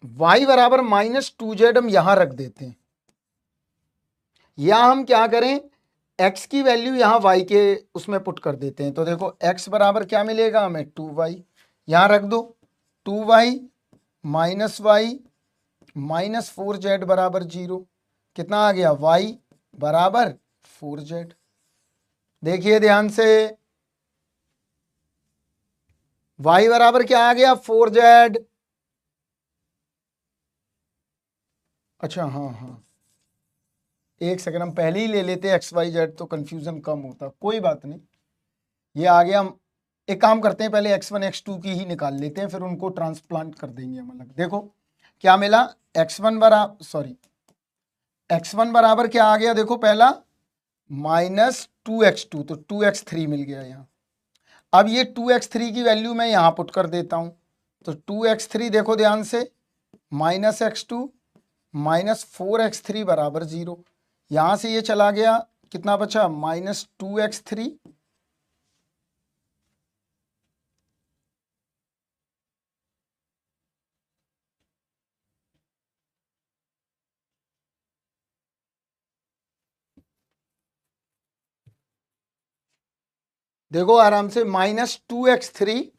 y बराबर -2z हम यहां रख देते हैं, या हम क्या करें, x की वैल्यू यहां y के उसमें पुट कर देते हैं। तो देखो x बराबर क्या मिलेगा हमें? 2y। यहां रख दो 2y - y - 4z बराबर 0। कितना आ गया? y बराबर 4z। देखिए ध्यान से, y बराबर क्या आ गया? 4z। अच्छा हाँ हाँ, एक सेकंड, हम पहले ही ले लेते एक्स वाई जेड तो कंफ्यूजन कम होता। कोई बात नहीं, ये आ गया। हम एक काम करते हैं, पहले x1 x2 की ही निकाल लेते हैं, फिर उनको ट्रांसप्लांट कर देंगे हम अलग। देखो क्या मिला? x1 बराबर, सॉरी, x1 बराबर क्या आ गया? देखो पहला -2x2, तो 2x3 मिल गया यहाँ। अब ये 2x3 की वैल्यू मैं यहाँ पुट कर देता हूँ। तो 2x3 देखो ध्यान से, -x2 -4x3 बराबर 0। यहां से ये चला गया, कितना बचा? -2x3 देखो आराम से, -2x3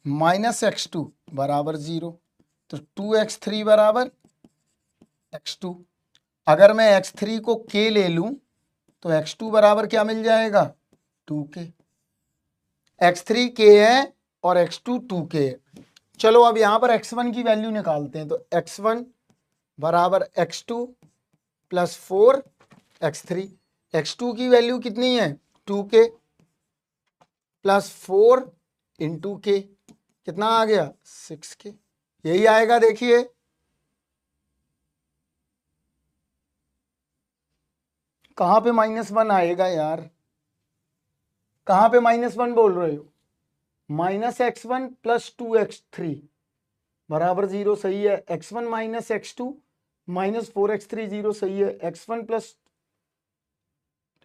-2x3 बराबर 0। तो 2x3 बराबर x2। अगर मैं x3 को k ले लूं तो x2 बराबर क्या मिल जाएगा? 2k। x3 k है और x2 2k है। चलो अब यहां पर x1 की वैल्यू निकालते हैं। तो x1 बराबर x2 + 4x3। x2 की वैल्यू कितनी है? 2k + 4 × k, कितना आ गया? 6k। यही आएगा। देखिए कहां पे -1 आएगा यार? कहां पे -1 बोल रहे हो? -x1 + 2x3 बराबर 0 सही है। x1 - x2 -4x3 0 सही है। x1 +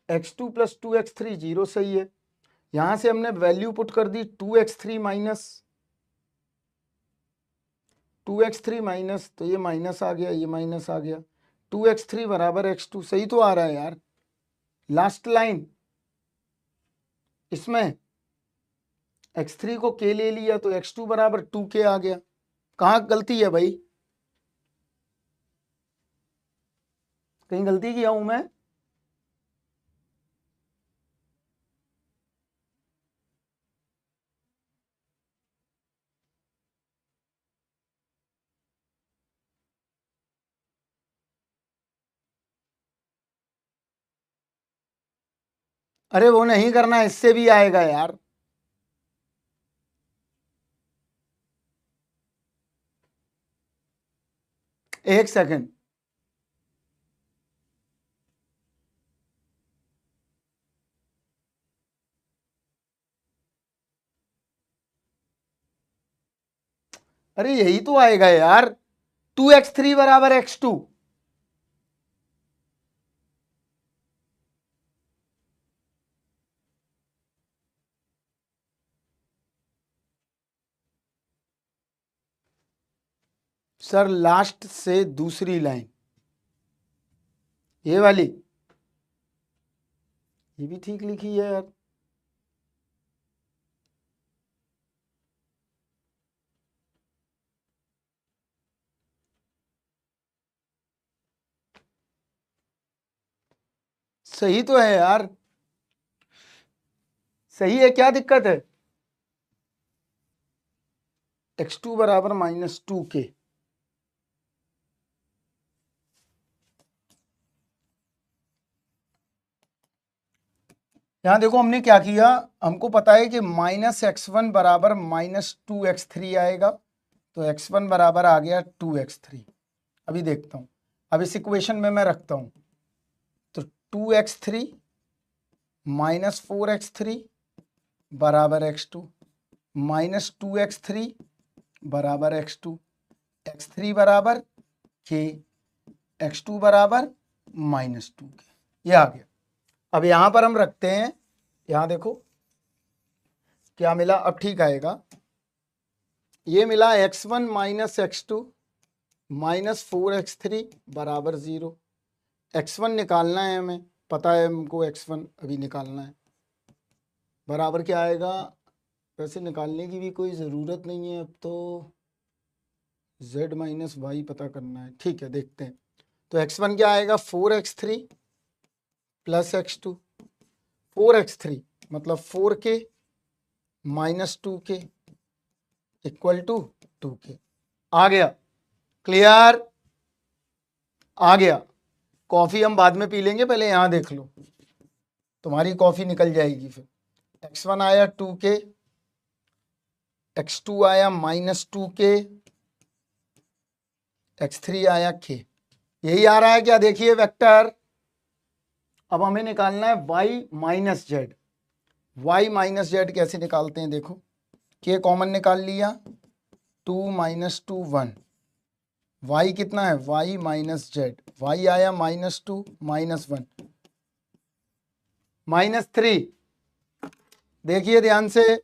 x2 + 2x3 0 सही है। यहां से हमने वैल्यू पुट कर दी 2x3 - 2x3 माइनस, तो ये माइनस आ गया, ये माइनस आ गया, 2x3 बराबर x2, सही तो आ रहा है यार। लास्ट लाइन इसमें x3 को k ले लिया तो x2 बराबर 2k आ गया। कहाँ गलती है भाई, कहीं गलती किया हूं मैं? अरे वो नहीं करना, इससे भी आएगा यार। एक सेकंड, अरे यही तो आएगा यार, 2x3 बराबर x2। सर लास्ट से दूसरी लाइन, ये वाली, ये भी ठीक लिखी है यार। सही तो है यार, सही है, क्या दिक्कत है? x2 बराबर -2k। यहां देखो हमने क्या किया, हमको पता है कि -x1 बराबर -2x3 आएगा, तो x1 बराबर आ गया 2x3। अभी देखता हूं, अब इस इक्वेशन में मैं रखता हूं, तो 2x3 -4x3 बराबर x2, -2x3 बराबर x2, x3 बराबर k, x2 बराबर -2k। ये आ गया। अब यहां पर हम रखते हैं, यहां देखो क्या मिला, अब ठीक आएगा। ये मिला x1 माइनस x2 -4x3 बराबर 0। x1 निकालना है हमें, पता है हमको x1 अभी निकालना है, बराबर क्या आएगा? वैसे निकालने की भी कोई ज़रूरत नहीं है, अब तो z माइनस वाई पता करना है। ठीक है, देखते हैं। तो x1 क्या आएगा, 4x3 प्लस x2, 4x3 मतलब 4k -2k equal to 2k। आ गया, क्लियर, आ गया। कॉफी हम बाद में पी लेंगे, पहले यहां देख लो, तुम्हारी कॉफी निकल जाएगी फिर। x1 आया 2k, x2 आया -2k, x3 आया k। यही आ रहा है क्या, देखिए वेक्टर। अब हमें निकालना है y minus Z. y minus Z कैसे निकालते हैं, देखो, k कॉमन निकाल लिया, 2 -2 1, y कितना है, y माइनस जेड, y आया -2 -1 -3। देखिए ध्यान से,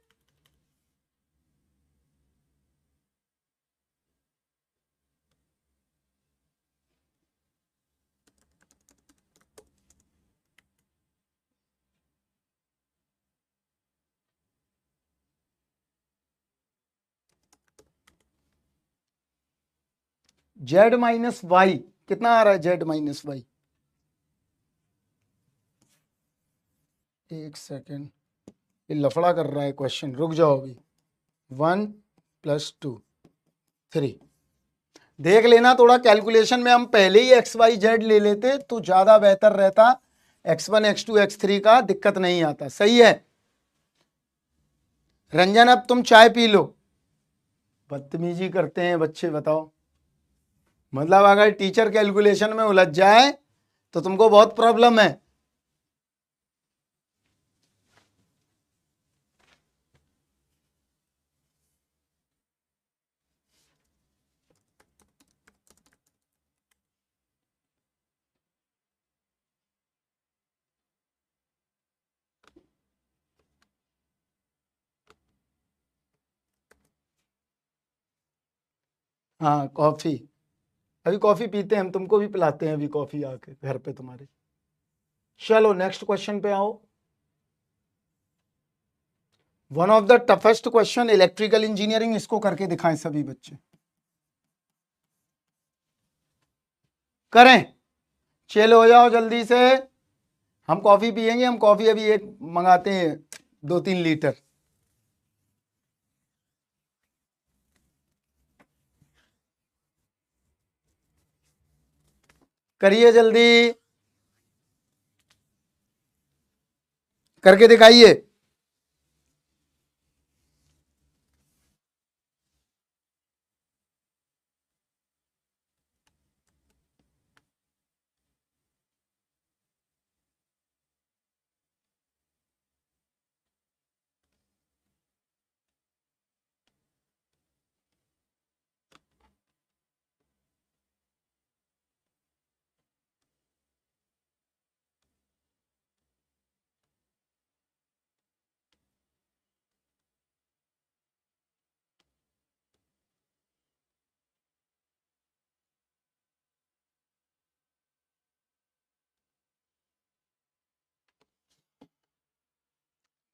जेड माइनस वाई कितना आ रहा है, जेड माइनस वाई, एक सेकेंड, ये लफड़ा कर रहा है क्वेश्चन, रुक जाओ अभी। 1 + 2 3, देख लेना थोड़ा कैलकुलेशन में, हम पहले ही एक्स वाई जेड ले लेते तो ज्यादा बेहतर रहता, x1 x2 x3 का दिक्कत नहीं आता। सही है रंजन, अब तुम चाय पी लो। बदतमीजी करते हैं बच्चे, बताओ, मतलब अगर टीचर कैलकुलेशन में उलझ जाए तो तुमको बहुत प्रॉब्लम है। हाँ कॉफी, अभी कॉफी पीते हैं हम, तुमको भी पिलाते हैं अभी कॉफी आके घर पे तुम्हारे। चलो नेक्स्ट क्वेश्चन पे आओ। One of the toughest question electrical engineering, इसको करके दिखाएं सभी बच्चे। करें, चलो हो जाओ जल्दी से। हम कॉफी पियेंगे, हम कॉफी अभी एक मंगाते हैं 2-3 लीटर। करिए जल्दी, करके दिखाइए।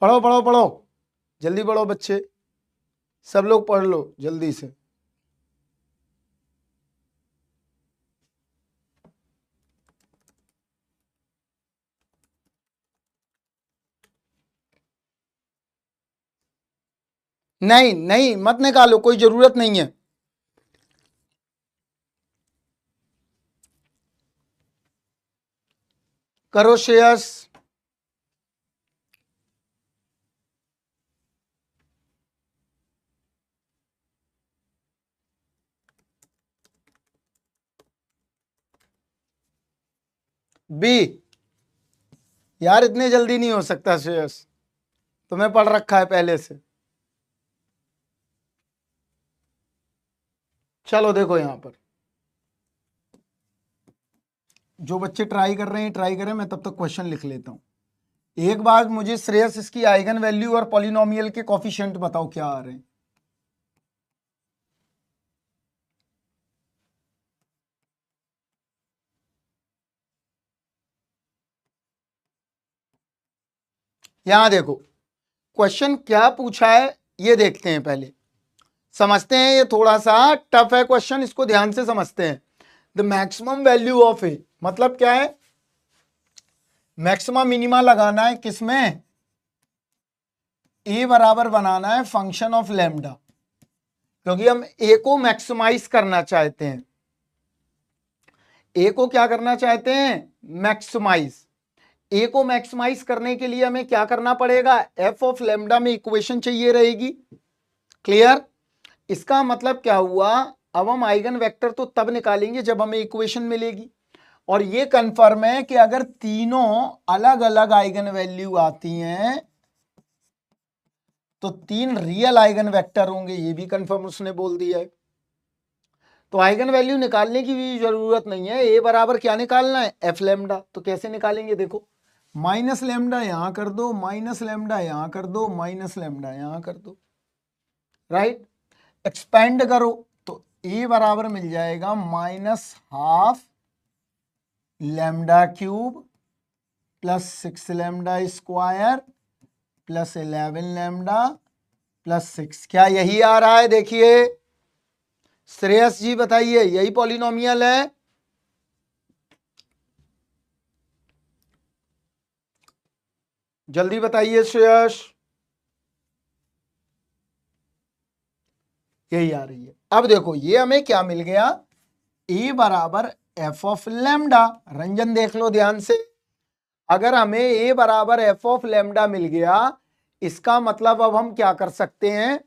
पढ़ो पढ़ो पढ़ो, जल्दी पढ़ो बच्चे, सब लोग पढ़ लो जल्दी से। नहीं नहीं मत निकालो, कोई जरूरत नहीं है। करो श्रेयस। बी, यार इतने जल्दी नहीं हो सकता श्रेयस, तुम्हें पढ़ रखा है पहले से। चलो देखो यहां पर, जो बच्चे ट्राई कर रहे हैं ट्राई करें, मैं तब तक क्वेश्चन लिख लेता हूं। एक बार मुझे श्रेयस इसकी आइगन वैल्यू और पॉलिनोमियल के कॉफिशिएंट बताओ क्या आ रहे हैं। यहां देखो क्वेश्चन क्या पूछा है, ये देखते हैं पहले, समझते हैं। ये थोड़ा सा टफ है क्वेश्चन, इसको ध्यान से समझते हैं। द मैक्सिमम वैल्यू ऑफ ए, मतलब क्या है, मैक्सिमम मिनिमा लगाना है किसमें, ए बराबर बनाना है फंक्शन ऑफ लैम्डा, क्योंकि हम ए को मैक्सिमाइज करना चाहते हैं। ए को क्या करना चाहते हैं, मैक्सिमाइज। ए को मैक्सिमाइज करने के लिए हमें क्या करना पड़ेगा, एफ ऑफ लैम्डा में इक्वेशन चाहिए रहेगी। क्लियर, इसका मतलब क्या हुआ, अब हम आइगन वेक्टर तो तब निकालेंगे जब हमें इक्वेशन मिलेगी। और ये कंफर्म है कि अगर तीनों अलग अलग आइगन वैल्यू आती हैं तो 3 रियल आइगन वेक्टर होंगे, ये भी कंफर्म उसने बोल दिया है। तो आइगन वैल्यू निकालने की भी जरूरत नहीं है, ए बराबर क्या निकालना है, एफ लैम्डा। तो कैसे निकालेंगे, देखो माइनस लैम्डा यहां कर दो, माइनस लैम्डा यहां कर दो, माइनस लैम्डा यहां कर दो, राइट। एक्सपेंड करो तो ए बराबर मिल जाएगा -12 lambda cube plus 6 lambda square plus 11 lambda plus 6। क्या यही आ रहा है, देखिए श्रेयस जी बताइए, यही पॉलिनोमियल है। जल्दी बताइए श्रेयस, यही आ रही है। अब देखो ये हमें क्या मिल गया, ए बराबर एफ ऑफ लैम्डा। रंजन देख लो ध्यान से, अगर हमें ए बराबर एफ ऑफ लैम्डा मिल गया, इसका मतलब अब हम क्या कर सकते हैं,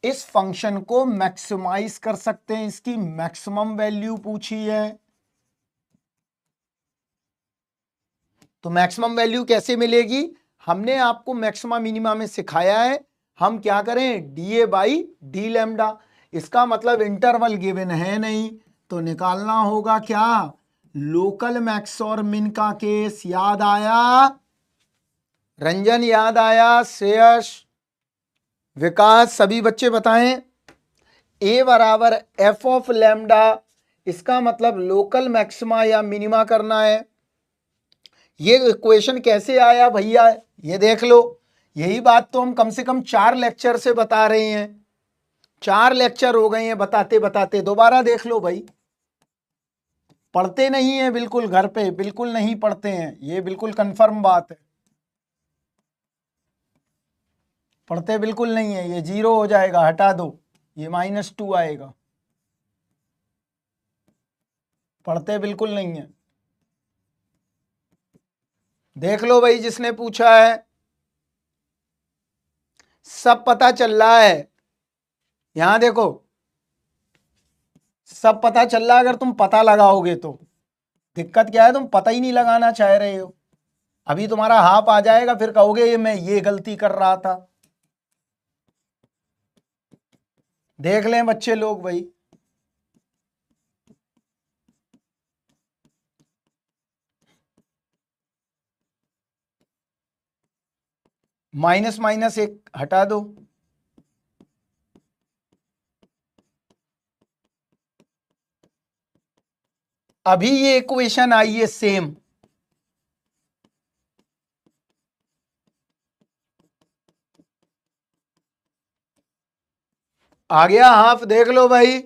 इस फंक्शन को मैक्सिमाइज कर सकते हैं। इसकी मैक्सिमम वैल्यू पूछी है, तो मैक्सिमम वैल्यू कैसे मिलेगी, हमने आपको मैक्सिमा मिनिमा में सिखाया है। हम क्या करें, D A by D lambda. इसका मतलब इंटरवल गिवन है नहीं, तो निकालना होगा क्या, लोकल मैक्स और मिन का केस। याद आया रंजन, याद आया श्रेयस, विकास, सभी बच्चे बताएं। ए बराबर एफ ऑफ लैम्डा, इसका मतलब लोकल मैक्सिमा या मिनिमा करना है। ये इक्वेशन कैसे आया भैया, ये देख लो। यही बात तो हम कम से कम 4 लेक्चर से बता रहे हैं, 4 लेक्चर हो गए हैं बताते बताते। दोबारा देख लो भाई, पढ़ते नहीं है बिल्कुल, घर पे बिल्कुल नहीं पढ़ते हैं, ये बिल्कुल कंफर्म बात है। पढ़ते बिल्कुल नहीं है, ये 0 हो जाएगा, हटा दो, ये -2 आएगा। पढ़ते बिल्कुल नहीं है। देख लो भाई, जिसने पूछा है सब पता चल रहा है। यहां देखो, सब पता चल रहा है। अगर तुम पता लगाओगे तो दिक्कत क्या है, तुम पता ही नहीं लगाना चाह रहे हो। अभी तुम्हारा हाफ आ जाएगा, फिर कहोगे ये मैं ये गलती कर रहा था। देख लें बच्चे लोग भाई, माइनस माइनस एक हटा दो। अभी ये इक्वेशन आई है सेम, आ गया हाफ, देख लो भाई।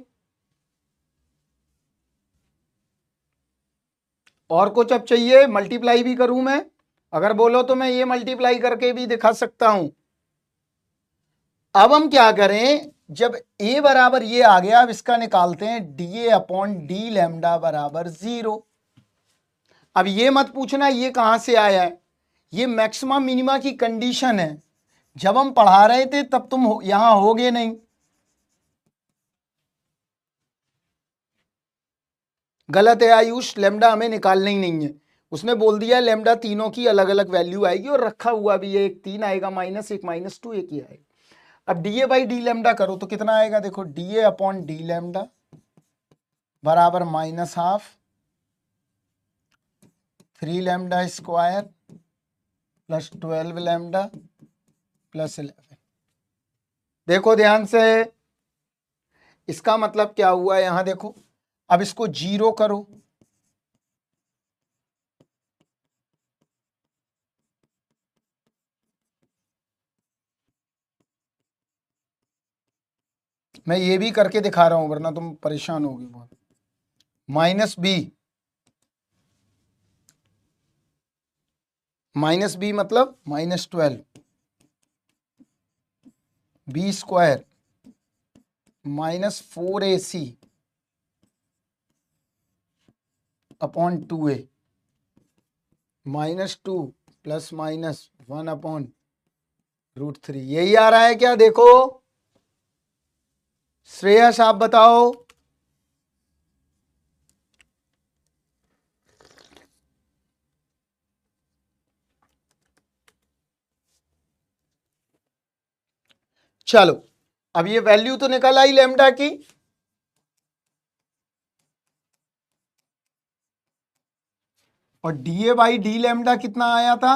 और कुछ अब चाहिए, मल्टीप्लाई भी करूं मैं? अगर बोलो तो मैं ये मल्टीप्लाई करके भी दिखा सकता हूं। अब हम क्या करें, जब a बराबर ये आ गया, अब इसका निकालते हैं dA अपॉन डी लैम्डा बराबर 0। अब ये मत पूछना ये कहां से आया है, ये मैक्सिमम मिनिमा की कंडीशन है। जब हम पढ़ा रहे थे तब तुम यहां होगे नहीं। गलत है आयुष, लैम्डा हमें निकालना ही नहीं है। उसने बोल दिया लैम्डा तीनों की अलग अलग वैल्यू आएगी, और रखा हुआ भी है, एक 3 आएगा, -1 -2 एक ही आएगा। अब डीए बाई डी लैम्डा करो तो कितना आएगा, देखो डीए अपॉन डी लैम्डा बराबर -12 3 lambda square plus 12 lambda plus 11। देखो ध्यान से, इसका मतलब क्या हुआ यहां देखो। अब इसको 0 करो, मैं ये भी करके दिखा रहा हूं वरना तुम परेशान होगी बहुत। -b मतलब -12 b square -4ac upon 2a -2 plus -1 upon √3। यही आ रहा है क्या? देखो श्रेयस आप बताओ। चलो, अब ये वैल्यू तो निकल आई लैम्डा की। और डीए बाई डी लैम्डा कितना आया था,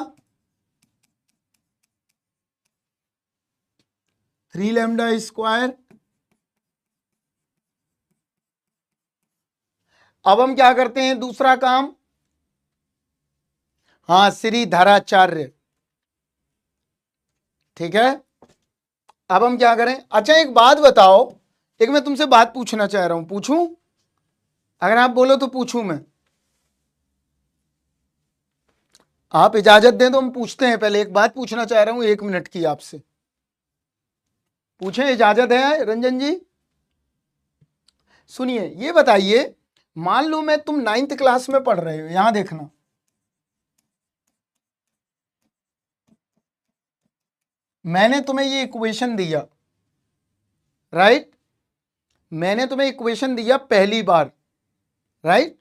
3 लैम्डा स्क्वायर। अब हम क्या करते हैं, दूसरा काम। हाँ, श्रीधराचार्य, ठीक है। अब हम क्या करें, अच्छा एक बात बताओ, एक मैं तुमसे बात पूछना चाह रहा हूं, पूछूं? अगर आप बोलो तो पूछूं मैं, आप इजाजत दें तो हम पूछते हैं। पहले एक बात पूछना चाह रहा हूं 1 मिनट की आपसे, पूछें? इजाजत है रंजन जी? सुनिए, ये बताइए, मान लो मैं तुम 9th क्लास में पढ़ रहे हो, यहां देखना, मैंने तुम्हें ये इक्वेशन दिया, राइट? मैंने तुम्हें इक्वेशन दिया पहली बार, राइट?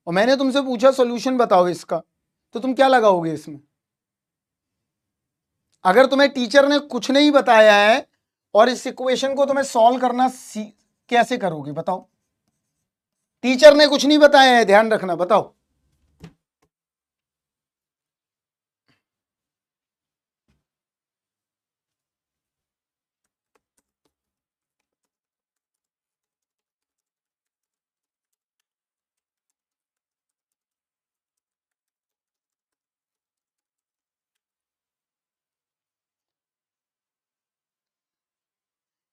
और मैंने तुमसे पूछा सॉल्यूशन बताओ इसका, तो तुम क्या लगाओगे इसमें? अगर तुम्हें टीचर ने कुछ नहीं बताया है और इस इक्वेशन को तुम्हें सॉल्व करना कैसे करोगे बताओ? टीचर ने कुछ नहीं बताया है, ध्यान रखना, बताओ।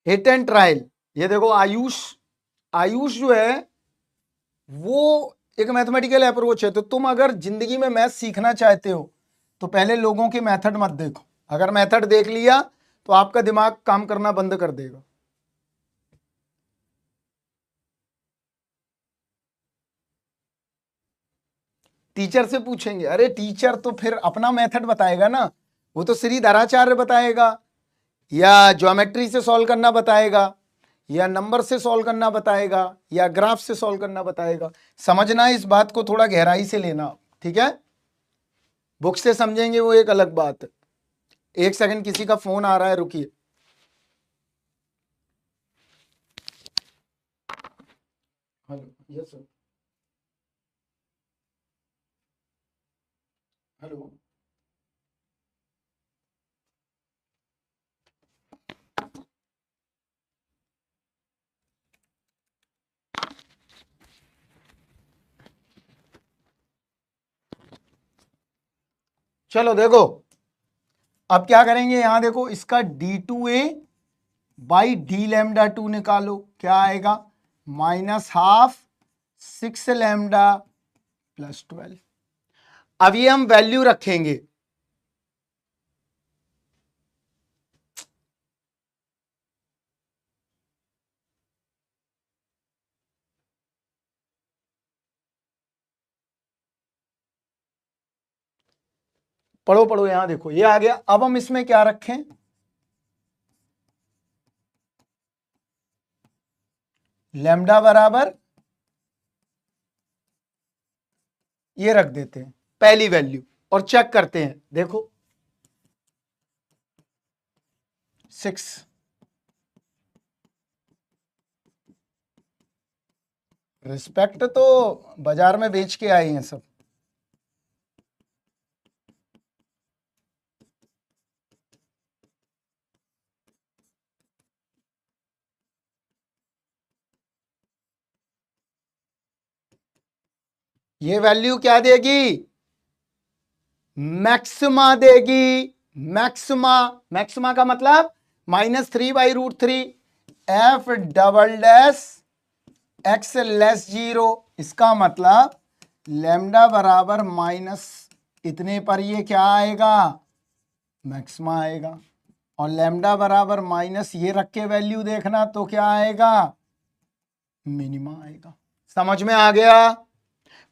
Hit and trial. ये देखो आयुष, आयुष जो है वो एक मैथमेटिकल अप्रोच है। तो तुम अगर जिंदगी में मैथ सीखना चाहते हो तो पहले लोगों के मेथड मत देखो। अगर मेथड देख लिया तो आपका दिमाग काम करना बंद कर देगा। टीचर से पूछेंगे, अरे टीचर तो फिर अपना मेथड बताएगा ना, वो तो श्रीधराचार्य बताएगा, या ज्योमेट्री से सॉल्व करना बताएगा, या नंबर से सॉल्व करना बताएगा, या ग्राफ से सॉल्व करना बताएगा। समझना है, इस बात को थोड़ा गहराई से लेना, ठीक है। बुक से समझेंगे वो एक अलग बात है। एक सेकंड, किसी का फोन आ रहा है, रुकिए। Hello, yes sir. हेलो, चलो देखो अब क्या करेंगे। यहां देखो, इसका d2a बाई डी लैम्डा 2 निकालो, क्या आएगा, -12 6 लैम्डा प्लस 12। अब ये हम वैल्यू रखेंगे। पढ़ो पढ़ो, यहां देखो ये आ गया। अब हम इसमें क्या रखें, लैम्डा बराबर ये रख देते हैं पहली वैल्यू, और चेक करते हैं। देखो 6, रिस्पेक्ट तो बाजार में बेच के आए हैं सब। ये वैल्यू क्या देगी, मैक्सिमा देगी। मैक्सिमा, मैक्सिमा का मतलब -3/√3 F double dash x less 0। इसका मतलब लैम्डा बराबर माइनस इतने पर ये क्या आएगा, मैक्सिमा आएगा। और लैम्डा बराबर माइनस ये रख के वैल्यू देखना तो क्या आएगा, मिनिमा आएगा। समझ में आ गया।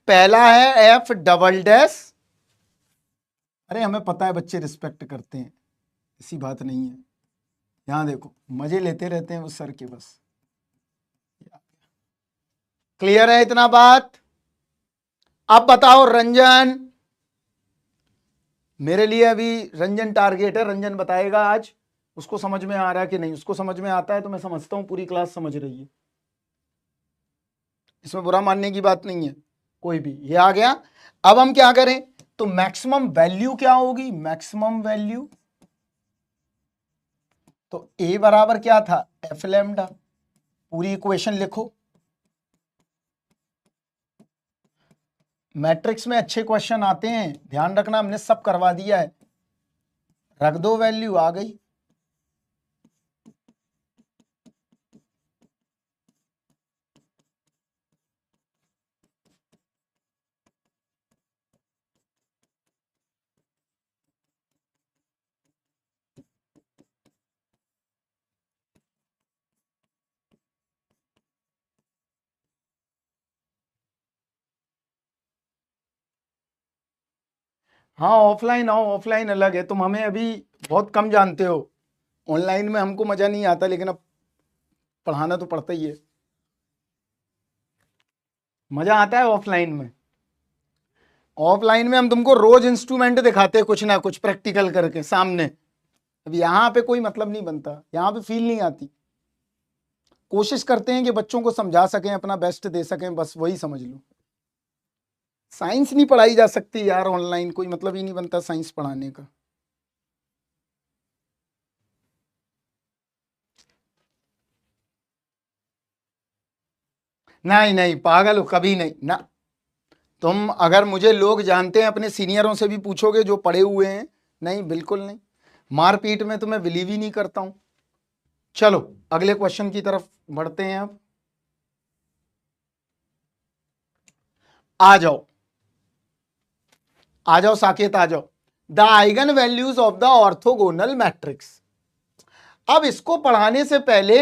पहला है एफ डबल डैश, अरे हमें पता है बच्चे रिस्पेक्ट करते हैं, ऐसी बात नहीं है। यहां देखो मजे लेते रहते हैं उस सर के, बस। क्लियर है इतना बात। अब बताओ रंजन, मेरे लिए अभी रंजन टारगेट है, रंजन बताएगा आज उसको समझ में आ रहा है कि नहीं। उसको समझ में आता है तो मैं समझता हूं पूरी क्लास समझ रही है, इसमें बुरा मानने की बात नहीं है कोई भी। ये आ गया। अब हम क्या करें, तो मैक्सिमम वैल्यू क्या होगी, मैक्सिमम वैल्यू तो ए बराबर क्या था, एफ लैम्डा। पूरी इक्वेशन लिखो। मैट्रिक्स में अच्छे क्वेश्चन आते हैं, ध्यान रखना, हमने सब करवा दिया है। रख दो वैल्यू, आ गई। हाँ ऑफलाइन आओ, ऑफलाइन अलग है। तुम हमें अभी बहुत कम जानते हो, ऑनलाइन में हमको मजा नहीं आता, लेकिन अब पढ़ाना तो पड़ता ही है। मजा आता है ऑफलाइन में। ऑफलाइन में हम तुमको रोज इंस्ट्रूमेंट दिखाते हैं, कुछ ना कुछ प्रैक्टिकल करके सामने। अब यहाँ पे कोई मतलब नहीं बनता, यहाँ पे फील नहीं आती। कोशिश करते हैं कि बच्चों को समझा सकें, अपना बेस्ट दे सकें, बस वही समझ लो। साइंस नहीं पढ़ाई जा सकती यार ऑनलाइन, कोई मतलब ही नहीं बनता साइंस पढ़ाने का। नहीं नहीं पागल हो, कभी नहीं ना। तुम अगर मुझे लोग जानते हैं, अपने सीनियरों से भी पूछोगे जो पढ़े हुए हैं, नहीं बिल्कुल नहीं। मारपीट में तो मैं बिलीव ही नहीं करता हूं। चलो अगले क्वेश्चन की तरफ बढ़ते हैं। अब आ जाओ, आ जाओ साकेत, आ जाओ। The eigen values of the orthogonal matrix. अब इसको पढ़ाने से पहले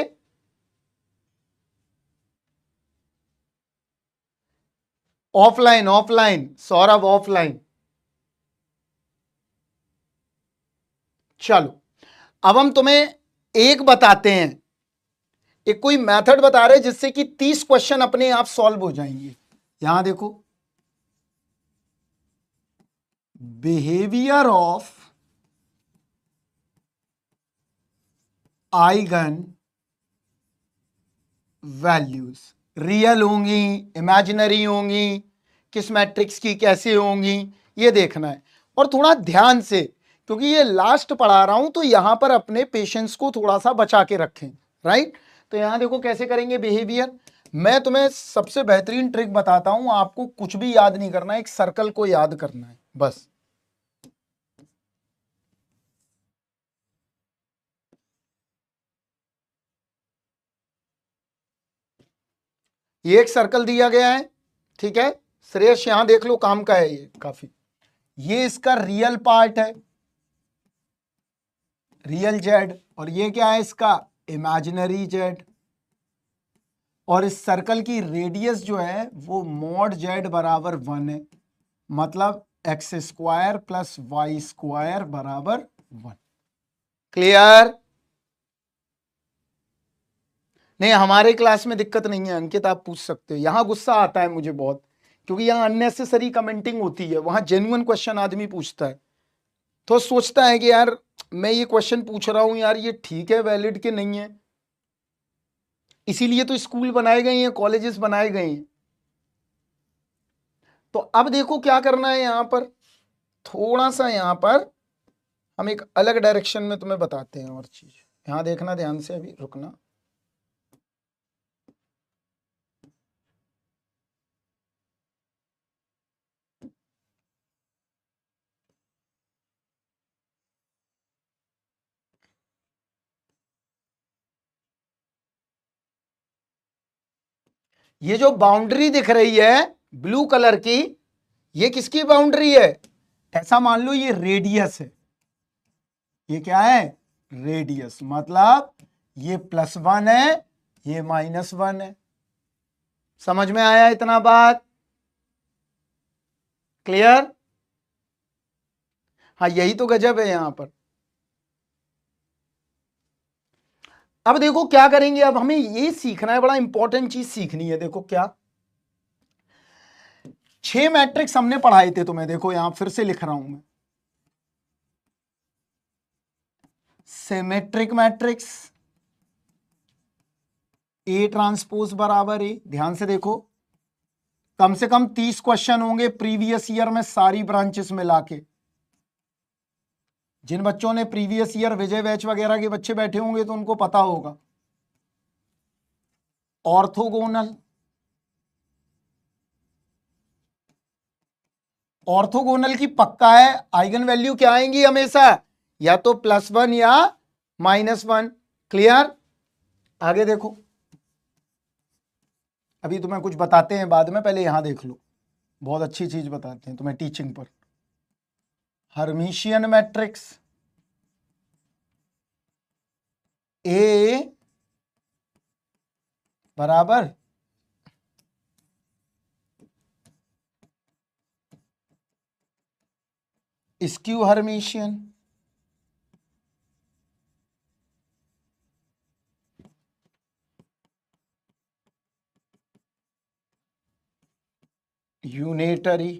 ऑफलाइन, ऑफलाइन सौरभ, ऑफलाइन। चलो अब हम तुम्हें एक बताते हैं, एक कोई मेथड बता रहे जिससे कि 30 क्वेश्चन अपने आप सॉल्व हो जाएंगे। यहां देखो, behaviour of eigen values, real होंगी, इमेजिनरी होंगी, किस मैट्रिक्स की कैसे होंगी, ये देखना है। और थोड़ा ध्यान से, क्योंकि ये लास्ट पढ़ा रहा हूं तो यहां पर अपने पेशेंस को थोड़ा सा बचा के रखें, राइट। तो यहां देखो कैसे करेंगे बिहेवियर। मैं तुम्हें सबसे बेहतरीन ट्रिक बताता हूं, आपको कुछ भी याद नहीं करना है, एक सर्कल को याद करना है बस। ये एक सर्कल दिया गया है, ठीक है। श्रेयस यहां देख लो, काम का है ये काफी। ये इसका रियल पार्ट है, रियल जेड, और ये क्या है इसका इमेजिनरी जेड। और इस सर्कल की रेडियस जो है वो मॉड जेड बराबर 1 है, मतलब x square plus y square बराबर 1। क्लियर? नहीं, हमारे क्लास में दिक्कत नहीं है अंकित, आप पूछ सकते हो। यहां गुस्सा आता है मुझे बहुत, क्योंकि यहां अननेसेसरी कमेंटिंग होती है, वहां जेन्युइन क्वेश्चन आदमी पूछता है तो सोचता है कि यार मैं ये क्वेश्चन पूछ रहा हूं, यार ये ठीक है, वैलिड के नहीं है। इसीलिए तो स्कूल बनाए गए हैं, कॉलेजेस बनाए गए हैं। तो अब देखो क्या करना है यहां पर, थोड़ा सा यहां पर हम एक अलग डायरेक्शन में तुम्हें बताते हैं और चीज। यहां देखना ध्यान से, अभी रुकना। ये जो बाउंड्री दिख रही है ब्लू कलर की, ये किसकी बाउंड्री है? ऐसा मान लो ये रेडियस है, ये क्या है रेडियस, मतलब ये +1 है, ये -1 है। समझ में आया इतना बात? क्लियर? हाँ यही तो गजब है यहां पर। अब देखो क्या करेंगे, अब हमें ये सीखना है, बड़ा इंपॉर्टेंट चीज सीखनी है। देखो क्या, 6 मैट्रिक्स हमने पढ़ाए थे तुम्हें, देखो यहां फिर से लिख रहा हूं मैं। सिमेट्रिक मैट्रिक्स ए ट्रांसपोज बराबर ए, ध्यान से देखो, कम से कम 30 क्वेश्चन होंगे प्रीवियस ईयर में सारी ब्रांचेस मिला के। जिन बच्चों ने प्रीवियस ईयर विजय बैच वगैरह के बच्चे बैठे होंगे तो उनको पता होगा। ऑर्थोगोनल, ऑर्थोगोनल की पक्का है, आइगन वैल्यू क्या आएंगी हमेशा, या तो +1 या -1। क्लियर? आगे देखो, अभी तुम्हें कुछ बताते हैं बाद में, पहले यहां देख लो, बहुत अच्छी चीज बताते हैं तुम्हें टीचिंग पर। हर्मिशियन मैट्रिक्स ए बराबर स्क्यू हर्मिशियन, यूनेटरी,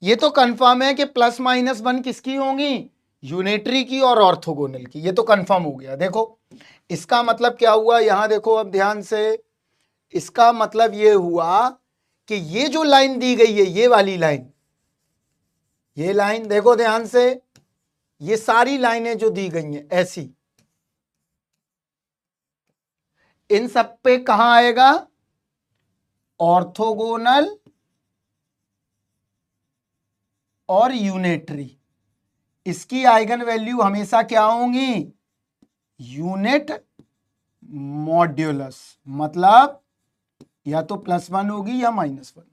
ये तो कंफर्म है कि +-1 किसकी होंगी, यूनिटरी की और ऑर्थोगोनल की, ये तो कंफर्म हो गया। देखो इसका मतलब क्या हुआ, यहां देखो अब ध्यान से, इसका मतलब ये हुआ कि ये जो लाइन दी गई है, ये वाली लाइन, ये लाइन देखो ध्यान से, ये सारी लाइनें जो दी गई हैं ऐसी, इन सब पे कहां आएगा, ऑर्थोगोनल और यूनिटरी, इसकी आइगन वैल्यू हमेशा क्या होंगी? यूनिट मॉड्यूलस, मतलब या तो +1 होगी या -1।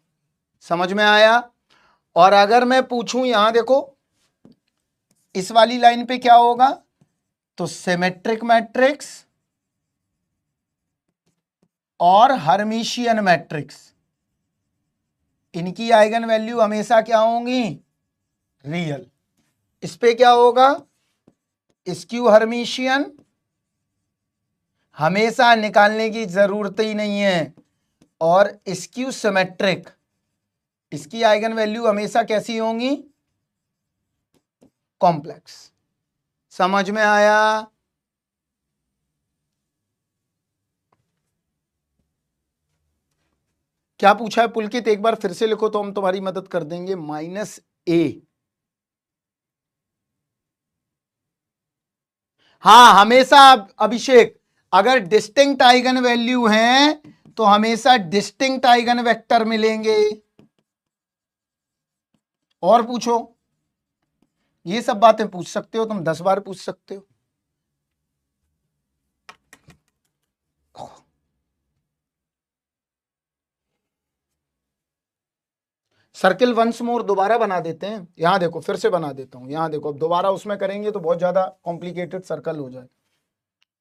समझ में आया? और अगर मैं पूछूं, यहां देखो इस वाली लाइन पे क्या होगा, तो सिमेट्रिक मैट्रिक्स और हर्मिशियन मैट्रिक्स, इनकी आइगन वैल्यू हमेशा क्या होंगी? रियल। इस पे क्या होगा? स्क्यू हर्मिशियन हमेशा निकालने की जरूरत ही नहीं है, और स्क्यू सिमेट्रिक, इसकी आइगन वैल्यू हमेशा कैसी होंगी? कॉम्प्लेक्स। समझ में आया? क्या पूछा है पुलकित? एक बार फिर से लिखो तो हम तुम्हारी मदद कर देंगे। -a, हाँ हमेशा। अभिषेक, अगर डिस्टिंक्ट आइगन वैल्यू हैं तो हमेशा डिस्टिंक्ट आइगन वेक्टर मिलेंगे। और पूछो, ये सब बातें पूछ सकते हो तुम, 10 बार पूछ सकते हो। सर्किल वंस मोर दोबारा बना देते हैं। यहां देखो, फिर से बना देता हूं। यहां देखो, अब दोबारा उसमें करेंगे तो बहुत ज्यादा कॉम्प्लिकेटेड सर्कल हो जाए।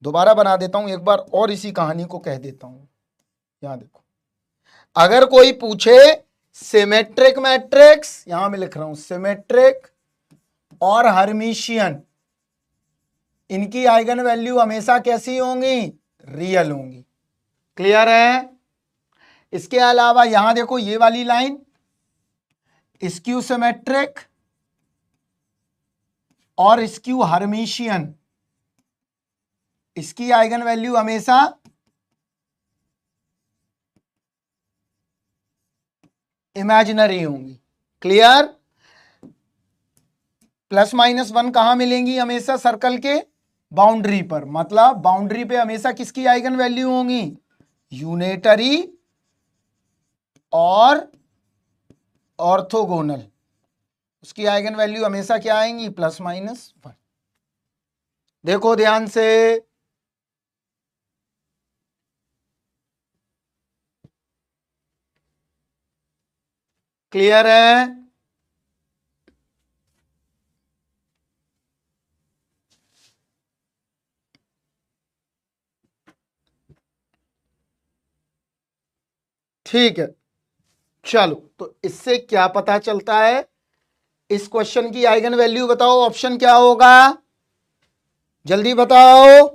दोबारा बना देता हूं एक बार और, इसी कहानी को कह देता हूं। यहां देखो, अगर कोई पूछे सिमेट्रिक मैट्रिक्स, यहां मैं लिख रहा हूं सिमेट्रिक और हर्मिशियन, इनकी आइगन वैल्यू हमेशा कैसी होंगी? रियल होंगी। क्लियर है? इसके अलावा यहां देखो, ये वाली लाइन स्क्यू सिमेट्रिक और स्क्यू हर्मिशियन, इसकी आइगन वैल्यू हमेशा इमेजिनरी होंगी। क्लियर? +-1 कहां मिलेंगी? हमेशा सर्कल के बाउंड्री पर, मतलब बाउंड्री पे हमेशा किसकी आइगन वैल्यू होंगी? यूनिटरी और ऑर्थोगोनल, उसकी आइगन वैल्यू हमेशा क्या आएंगी? +-1। देखो ध्यान से, क्लियर है? ठीक है, चलो। तो इससे क्या पता चलता है? इस क्वेश्चन की आइगन वैल्यू बताओ, ऑप्शन क्या होगा? जल्दी बताओ।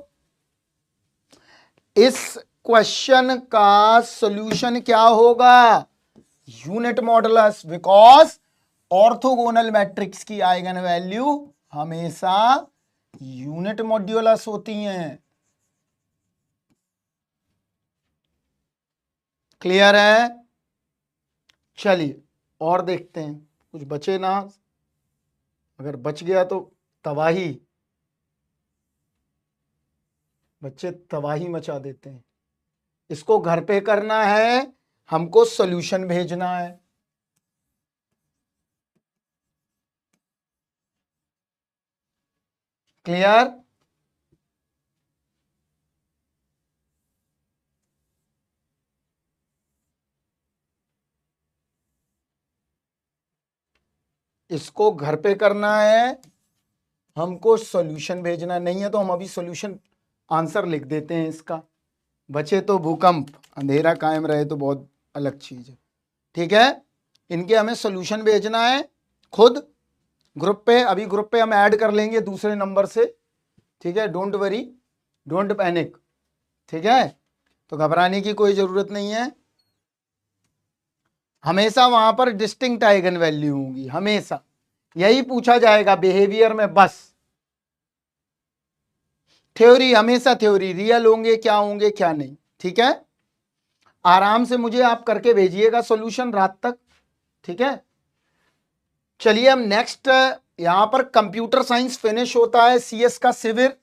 इस क्वेश्चन का सॉल्यूशन क्या होगा? Unit modulus, because orthogonal matrix की आइगन वैल्यू हमेशा यूनिट मॉड्यूलस होती हैं। क्लियर है? चलिए और देखते हैं, कुछ बचे ना? अगर बच गया तो तबाही, बच्चे तबाही मचा देते हैं। इसको घर पे करना है, हमको सॉल्यूशन भेजना है। क्लियर? इसको घर पे करना है, हमको सॉल्यूशन भेजना नहीं है, तो हम अभी सॉल्यूशन आंसर लिख देते हैं इसका। बचे तो भूकंप, अंधेरा कायम रहे तो बहुत अलग चीज है। ठीक है, इनके हमें सॉल्यूशन भेजना है खुद ग्रुप पे। अभी ग्रुप पे हम ऐड कर लेंगे दूसरे नंबर से। ठीक है, डोंट वरी, डोंट पैनिक। ठीक है, तो घबराने की कोई जरूरत नहीं है। हमेशा वहां पर डिस्टिंक्ट आइगन वैल्यू होंगी, हमेशा यही पूछा जाएगा बिहेवियर में बस। थ्योरी हमेशा थ्योरी, रियल होंगे क्या होंगे क्या नहीं। ठीक है, आराम से मुझे आप करके भेजिएगा सॉल्यूशन रात तक। ठीक है, चलिए हम नेक्स्ट, यहां पर कंप्यूटर साइंस फिनिश होता है। सीएस का शिविर,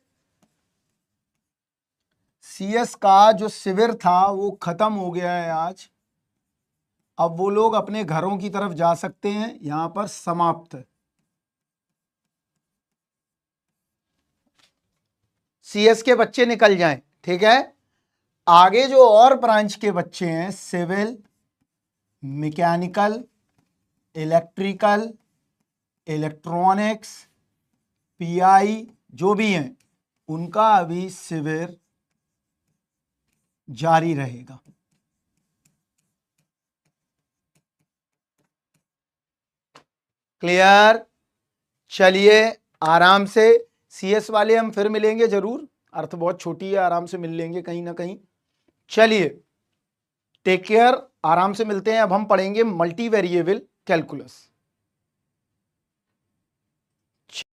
सीएस का जो शिविर था वो खत्म हो गया है आज। अब वो लोग अपने घरों की तरफ जा सकते हैं। यहां पर समाप्त। सीएस के बच्चे निकल जाएं, ठीक है। आगे जो और ब्रांच के बच्चे हैं, civil, mechanical, electrical, electronics, PI जो भी हैं, उनका अभी शिविर जारी रहेगा। क्लियर? चलिए आराम से। सीएस वाले हम फिर मिलेंगे जरूर, अर्थ बहुत छोटी है, आराम से मिल लेंगे कहीं ना कहीं। चलिए टेक केयर, आराम से मिलते हैं। अब हम पढ़ेंगे मल्टी वेरिएबल कैलकुलस।